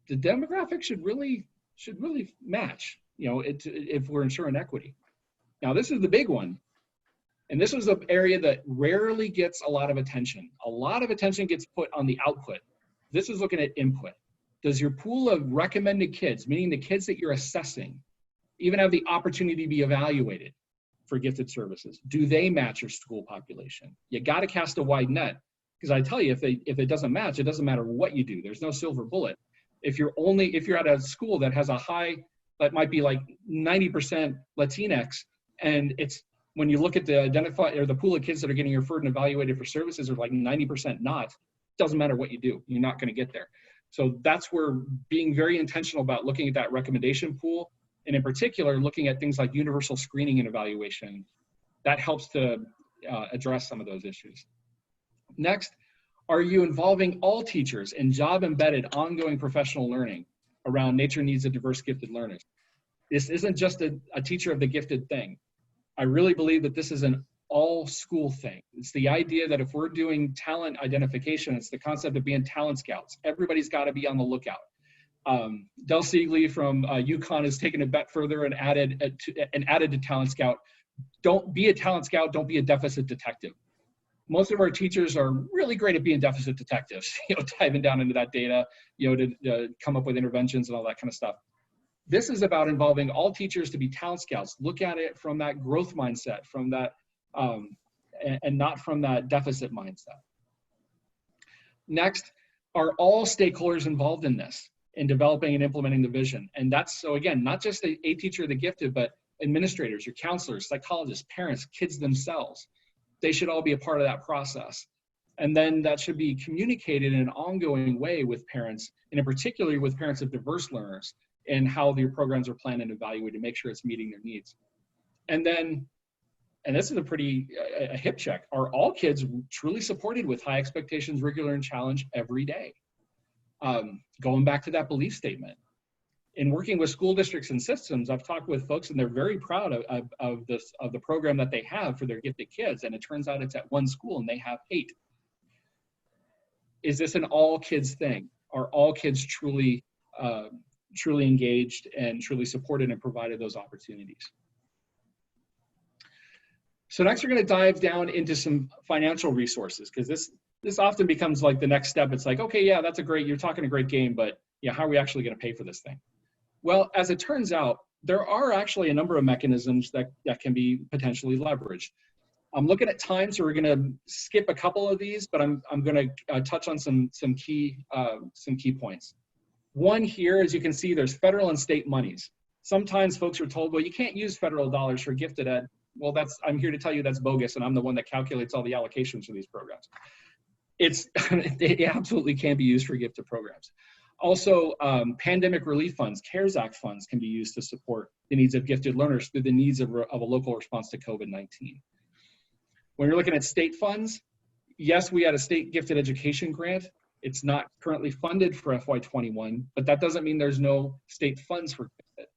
The demographics should really match, if we're ensuring equity. Now, this is the big one. And this is an area that rarely gets a lot of attention. A lot of attention gets put on the output. This is looking at input. Does your pool of recommended kids, meaning the kids that you're assessing, even have the opportunity to be evaluated for gifted services? Do they match your school population? You got to cast a wide net, Because I tell you, if it doesn't match, it doesn't matter what you do. There's no silver bullet. If you're at a school that has a high, that might be like 90% Latinx, and it's, when you look at the pool of kids that are getting referred and evaluated for services are like 90% not, doesn't matter what you do, you're not going to get there. So that's where being very intentional about looking at that recommendation pool, and in particular, looking at things like universal screening and evaluation, that helps to address some of those issues. Next, are you involving all teachers in job-embedded ongoing professional learning around nature needs of diverse gifted learners? This isn't just a teacher of the gifted thing. I really believe that this is an all school thing. It's the idea that if we're doing talent identification, it's the concept of being talent scouts. Everybody's got to be on the lookout. Del Siegley from UConn has taken it back further and added to talent scout. Don't be a talent scout, don't be a deficit detective. Most of our teachers are really great at being deficit detectives, diving down into that data, to come up with interventions and all that kind of stuff. This is about involving all teachers to be talent scouts. Look at it from that growth mindset, from that, and not from that deficit mindset. Next, are all stakeholders involved in this, in developing and implementing the vision? And that's, so again, not just a teacher of the gifted, but administrators, your counselors, psychologists, parents, kids themselves. They should all be a part of that process. And then that should be communicated in an ongoing way with parents, and in particular with parents of diverse learners, and how their programs are planned and evaluated to make sure it's meeting their needs. And then, and this is a hip check, are all kids truly supported with high expectations, regular, and challenge every day? Going back to that belief statement. In working with school districts and systems, I've talked with folks and they're very proud of the program that they have for their gifted kids. And it turns out it's at one school and they have 8. Is this an all kids thing? Are all kids truly engaged and truly supported and provided those opportunities? So next we're going to dive down into some financial resources, because this often becomes like the next step. It's like, okay, yeah, you're talking a great game, but yeah, how are we actually going to pay for this thing? Well, as it turns out, there are actually a number of mechanisms that can be potentially leveraged. I'm looking at time, so we're going to skip a couple of these, but I'm going to touch on some key points. One here, as you can see, there's federal and state monies. Sometimes folks are told, well, you can't use federal dollars for gifted ed. Well, I'm here to tell you that's bogus, and I'm the one that calculates all the allocations for these programs. They absolutely can be used for gifted programs. Also, pandemic relief funds, CARES Act funds can be used to support the needs of gifted learners through the needs of a local response to COVID-19. When you're looking at state funds, yes, we had a state gifted education grant. It's not currently funded for FY21, but that doesn't mean there's no state funds for gifted.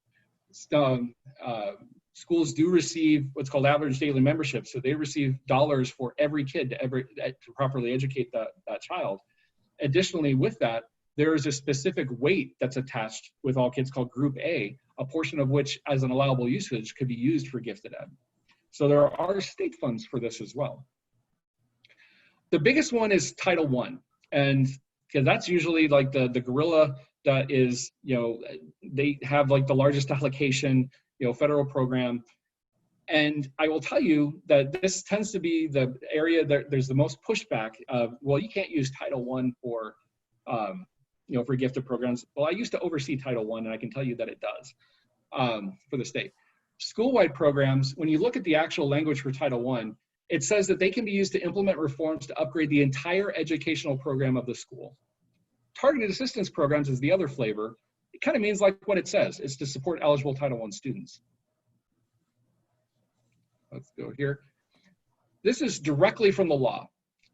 Schools do receive what's called average daily membership, so they receive dollars for every kid to properly educate that child. Additionally, with that, there is a specific weight that's attached with all kids called Group A, a portion of which as an allowable usage could be used for gifted ed. So there are state funds for this as well. The biggest one is Title I, and because that's usually like the gorilla that is, they have like the largest allocation, federal program. And I will tell you that this tends to be the area that there's the most pushback of, well, you can't use Title I for, for gifted programs. Well, I used to oversee Title I, and I can tell you that it does for the state. School-wide programs, when you look at the actual language for Title I, it says that they can be used to implement reforms to upgrade the entire educational program of the school. Targeted assistance programs is the other flavor. It kind of means like what it says. It's to support eligible Title I students. Let's go here. This is directly from the law,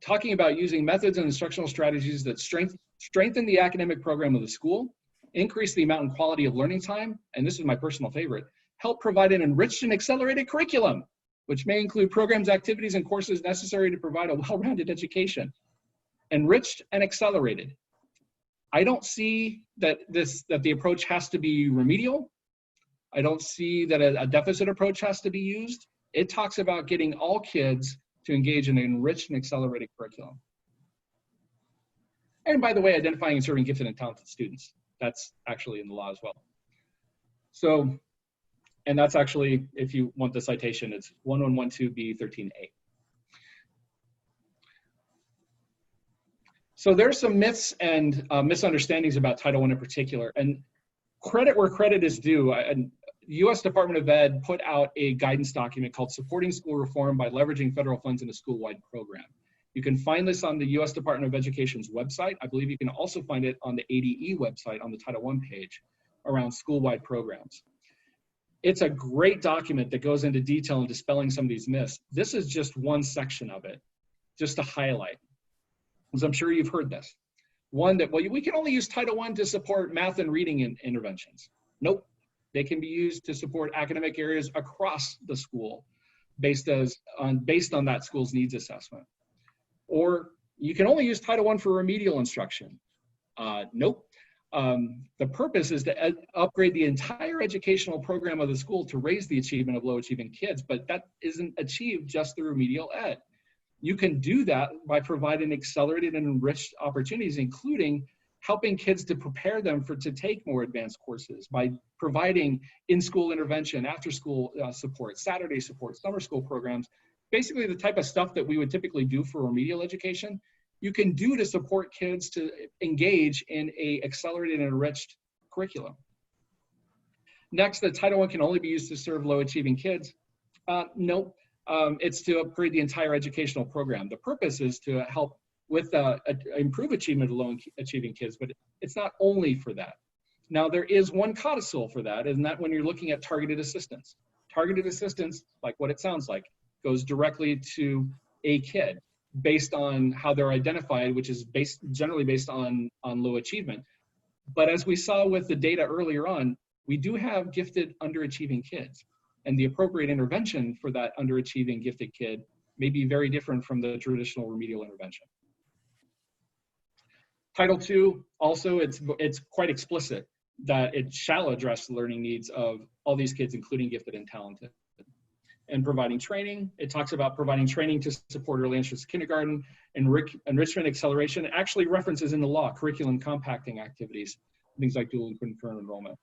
talking about using methods and instructional strategies that strengthen the academic program of the school, increase the amount and quality of learning time, and this is my personal favorite, help provide an enriched and accelerated curriculum, which may include programs, activities, and courses necessary to provide a well-rounded education. Enriched and accelerated. I don't see that the approach has to be remedial. I don't see that a deficit approach has to be used. It talks about getting all kids to engage in an enriched and accelerated curriculum. And by the way, identifying and serving gifted and talented students. That's actually in the law as well. So, and that's actually, if you want the citation, it's 1112B13A. So there's some myths and misunderstandings about Title I in particular, and credit where credit is due. And U.S. Department of Ed put out a guidance document called Supporting School Reform by Leveraging Federal Funds in a School-Wide Program. You can find this on the U.S. Department of Education's website. I believe you can also find it on the ADE website on the Title I page around school-wide programs. It's a great document that goes into detail in dispelling some of these myths. This is just one section of it, just to highlight, because I'm sure you've heard this. One that, well, we can only use Title I to support math and reading interventions. Nope, they can be used to support academic areas across the school based on that school's needs assessment. Or you can only use Title I for remedial instruction. Nope. The purpose is to upgrade the entire educational program of the school to raise the achievement of low achieving kids, but that isn't achieved just through remedial ed. You can do that by providing accelerated and enriched opportunities, including helping kids to prepare them to take more advanced courses by providing in-school intervention, after-school support, Saturday support, summer school programs, basically the type of stuff that we would typically do for remedial education. You can do to support kids to engage in a accelerated and enriched curriculum. Next, the Title I can only be used to serve low achieving kids. No, it's to upgrade the entire educational program. The purpose is to help with improve achievement of low achieving kids, but it's not only for that. Now, there is one codicil for that, and that when you're looking at targeted assistance. Targeted assistance, like what it sounds like, goes directly to a kid based on how they're identified, which is generally based on low achievement. But as we saw with the data earlier on, we do have gifted underachieving kids, and the appropriate intervention for that underachieving gifted kid may be very different from the traditional remedial intervention. Title II, also, it's quite explicit that it shall address the learning needs of all these kids, including gifted and talented. And providing training, it talks about providing training to support early entrance to kindergarten, enrichment acceleration. It actually references in the law curriculum compacting activities, things like dual and concurrent enrollment.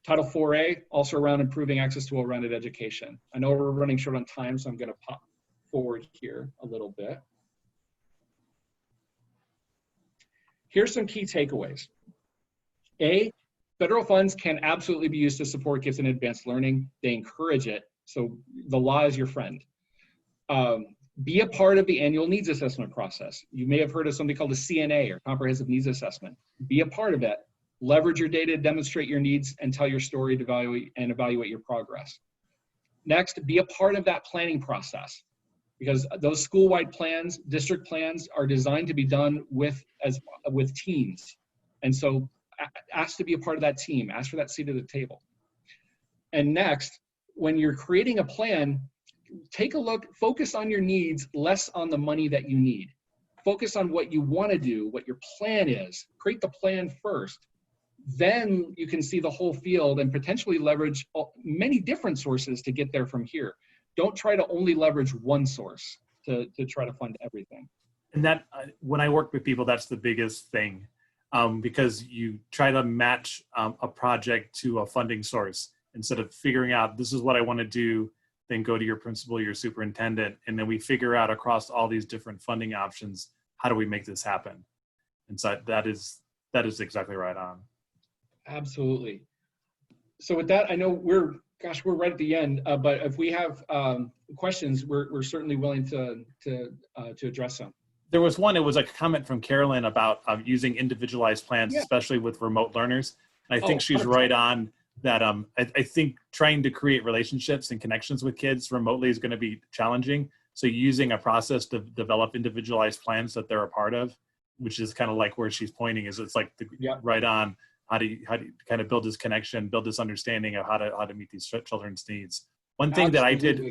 Title IV-A, also around improving access to well-rounded education. I know we're running short on time, so I'm going to pop forward here a little bit. Here's some key takeaways. A, federal funds can absolutely be used to support gifted and advanced learning. They encourage it. So the law is your friend. Be a part of the annual needs assessment process. You may have heard of something called a CNA, or comprehensive needs assessment. Be a part of it. Leverage your data, demonstrate your needs, and tell your story to evaluate your progress. Next, be a part of that planning process, because those school-wide plans, district plans, are designed to be done with teams. And so ask to be a part of that team, ask for that seat at the table. And next, when you're creating a plan, take a look, focus on your needs, less on the money that you need. Focus on what you want to do, what your plan is. Create the plan first. Then you can see the whole field and potentially leverage many different sources to get there from here. Don't try to only leverage one source to try to fund everything. And that, when I work with people, that's the biggest thing, because you try to match a project to a funding source instead of figuring out, this is what I want to do, then go to your principal, your superintendent, and then we figure out across all these different funding options, how do we make this happen? And so that is exactly right on. Absolutely. So with that, I know we're right at the end, but if we have questions, we're certainly willing to address them. There was one, it was a comment from Carolyn about using individualized plans, especially with remote learners. And I think she's 100%. Right on that. I think trying to create relationships and connections with kids remotely is going to be challenging. So using a process to develop individualized plans that they're a part of, which is kind of like where she's pointing, is it's like right on. How do you kind of build this connection, build this understanding of how to meet these children's needs. One thing that I did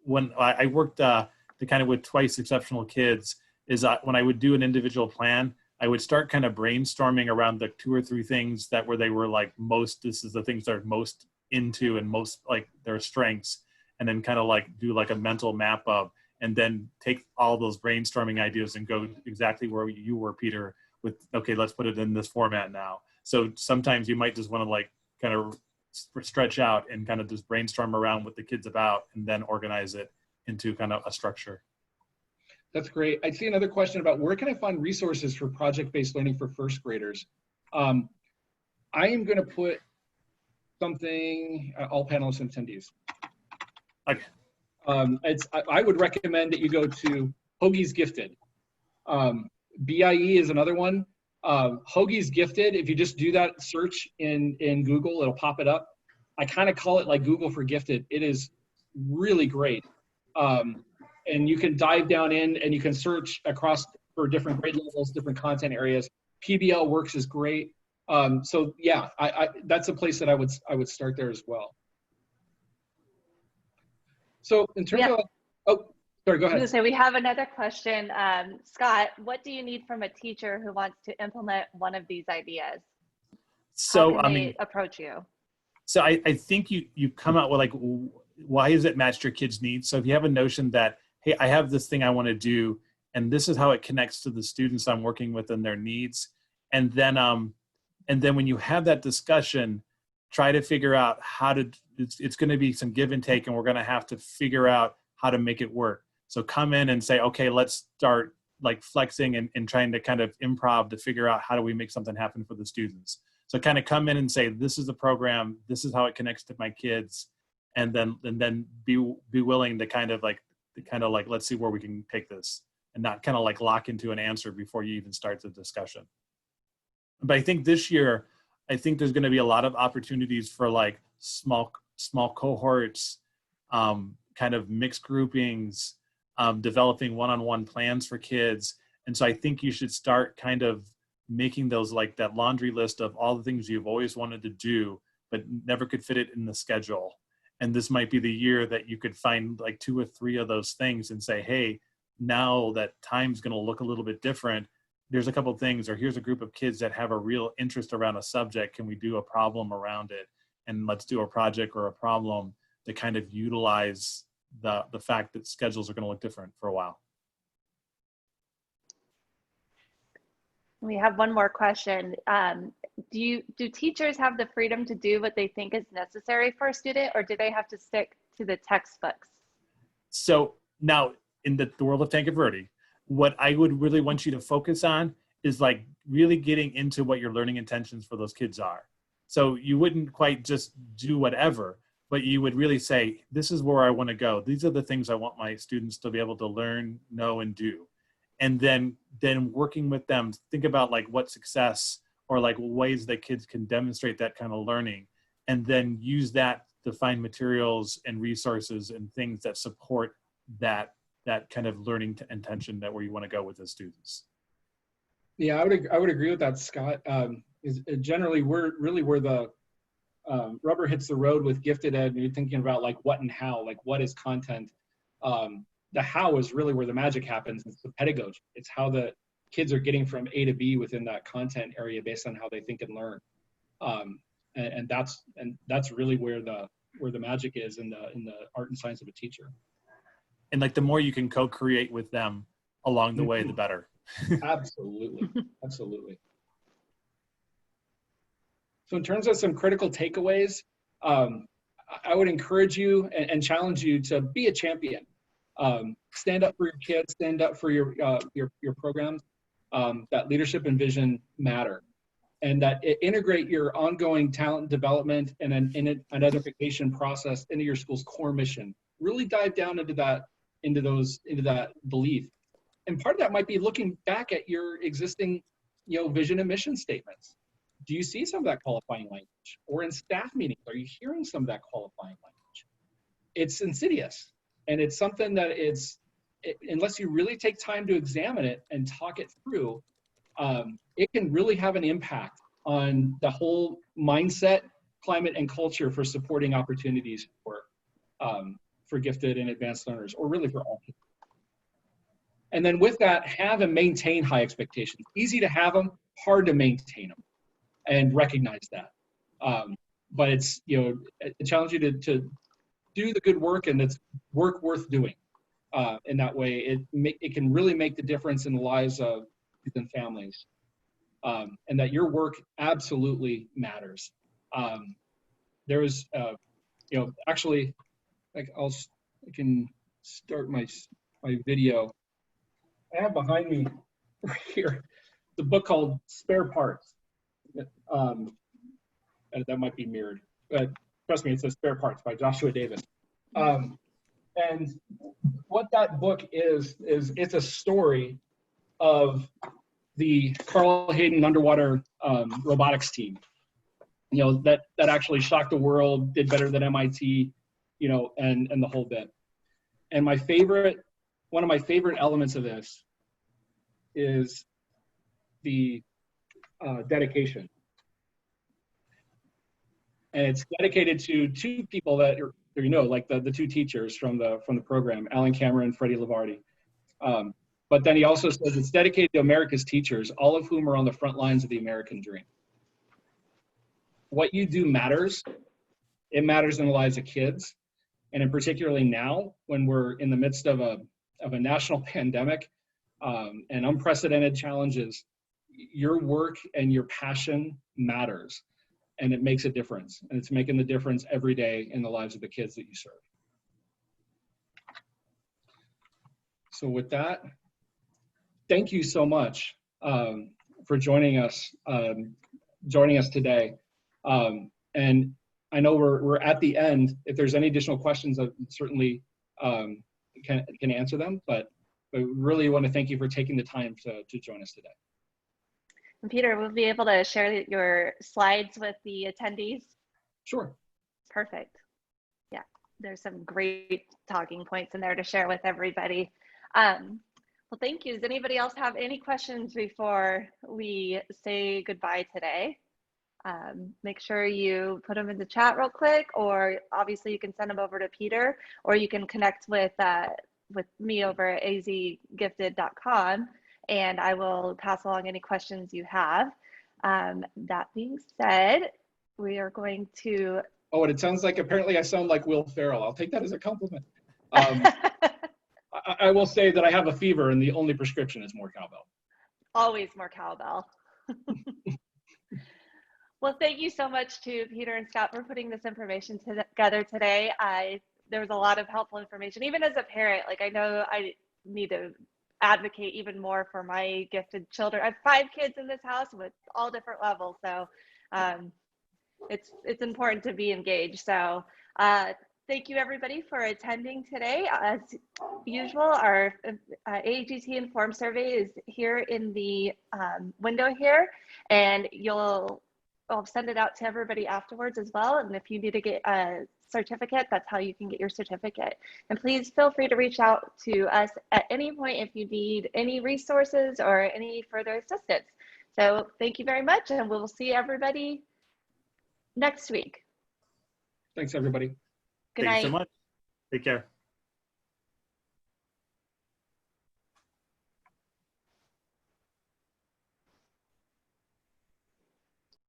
when I worked kind of with twice exceptional kids is when I would do an individual plan, I would start kind of brainstorming around the 2 or 3 things that they were like this is the things they're most into and most like their strengths, and then kind of like do like a mental map of, and then take all those brainstorming ideas and go exactly where you were, Peter, with, okay, let's put it in this format now. So sometimes you might just want to like kind of stretch out and kind of just brainstorm around what the kid's about and then organize it into kind of a structure. That's great. I see another question about where can I find resources for project-based learning for first graders? I am going to put something, all panelists and attendees. Okay. I would recommend that you go to Hoagie's Gifted. BIE is another one. Hoagie's Gifted, if you just do that search in Google, it'll pop it up. I kind of call it like Google for Gifted. It is really great. And you can dive down in and you can search across for different grade levels, different content areas. PBL Works is great. So yeah, that's a place that I would start there as well. So in terms of, oh, sorry, go ahead. So we have another question. Scott, what do you need from a teacher who wants to implement one of these ideas? So How can they approach you? So I think you come out with like, why is it matched your kids' needs? So if you have a notion that, hey, I have this thing I want to do, and this is how it connects to the students I'm working with and their needs. And then when you have that discussion, try to figure out how to, it's going to be some give and take, and we're going to have to figure out how to make it work. So come in and say, okay, let's start like flexing and trying to kind of improv to figure out how do we make something happen for the students. So kind of come in and say, this is the program, this is how it connects to my kids. And then be willing to kind of like, let's see where we can take this, and not kind of like lock into an answer before you even start the discussion. But I think this year, I think there's going to be a lot of opportunities for like small cohorts, kind of mixed groupings, developing one-on-one plans for kids. And so I think you should start kind of making those like that laundry list of all the things you've always wanted to do, but never could fit it in the schedule. And this might be the year that you could find like 2 or 3 of those things and say, hey, now that time's going to look a little bit different, there's a couple of things, or here's a group of kids that have a real interest around a subject. Can we do a problem around it? And let's do a project or a problem to kind of utilize the fact that schedules are going to look different for a while. We have one more question. Do teachers have the freedom to do what they think is necessary for a student, or do they have to stick to the textbooks? So now in the world of Tanque Verde, what I would really want you to focus on is like really getting into what your learning intentions for those kids are. So you wouldn't quite just do whatever, but you would really say, this is where I want to go. These are the things I want my students to be able to learn, know, and do. And then working with them, think about like what success or like ways that kids can demonstrate that kind of learning, and then use that to find materials and resources and things that support that kind of learning intention that where you want to go with the students. Yeah, I would agree with that, Scott. Generally, we're really where the rubber hits the road with gifted ed, and you're thinking about like what and how, like what is content. The how is really where the magic happens. It's the pedagogy. It's how the kids are getting from A to B within that content area based on how they think and learn. And that's really where the magic is in the art and science of a teacher. And like the more you can co-create with them along the way, the better. Absolutely, absolutely. So in terms of some critical takeaways, I would encourage you and challenge you to be a champion. Stand up for your kids, stand up for your programs. That leadership and vision matter, and that integrate your ongoing talent development and an identification process into your school's core mission. Really dive down into that belief. And part of that might be looking back at your existing, vision and mission statements. Do you see some of that qualifying language? Or in staff meetings, are you hearing some of that qualifying language? It's insidious. And it's something that unless you really take time to examine it and talk it through, it can really have an impact on the whole mindset, climate, and culture for supporting opportunities for gifted and advanced learners, or really for all people. And then with that, have and maintain high expectations. Easy to have them, hard to maintain them, and recognize that. But it's, I challenge you to do the good work, and it's work worth doing. In that way, it can really make the difference in the lives of youth and families, and that your work absolutely matters. There was, actually, like I can start my video. I have behind me right here the book called Spare Parts. That might be mirrored, but trust me, it says Spare Parts by Joshua Davis. And what that book is it's a story of the Carl Hayden underwater robotics team, you know, that actually shocked the world, did better than MIT, you know, and the whole bit. And one of my favorite elements of this is the dedication. And it's dedicated to two people that are, you know, like the two teachers from the program, Alan Cameron and Freddie Lavardi. But then he also says it's dedicated to America's teachers, all of whom are on the front lines of the American dream. What you do matters. It matters in the lives of kids. And in particularly now, when we're in the midst of a national pandemic and unprecedented challenges, your work and your passion matters. And it makes a difference. And it's making the difference every day in the lives of the kids that you serve. So with that, thank you so much for joining us today. And I know we're at the end. If there's any additional questions, I certainly can answer them. But I really want to thank you for taking the time to join us today. And Peter, we'll be able to share your slides with the attendees. Sure. Perfect. Yeah, there's some great talking points in there to share with everybody. Well, thank you. Does anybody else have any questions before we say goodbye today? Make sure you put them in the chat real quick, or obviously you can send them over to Peter, or you can connect with me over at azgifted.com, and I will pass along any questions you have. That being said, we are going to... Oh, and it sounds like apparently I sound like Will Ferrell. I'll take that as a compliment. I will say that I have a fever and the only prescription is more cowbell. Always more cowbell. Well, thank you so much to Peter and Scott for putting this information together today. There was a lot of helpful information. Even as a parent, like I know I need to advocate even more for my gifted children. I have 5 kids in this house with all different levels. So it's important to be engaged. So thank you everybody for attending today. As usual, our AAGT Inform survey is here in the window here, and I'll send it out to everybody afterwards as well. And if you need to get a certificate, that's how you can get your certificate. And please feel free to reach out to us at any point if you need any resources or any further assistance. So thank you very much, and we'll see everybody next week. Thanks, everybody. Good night. Thank you so much. Take care.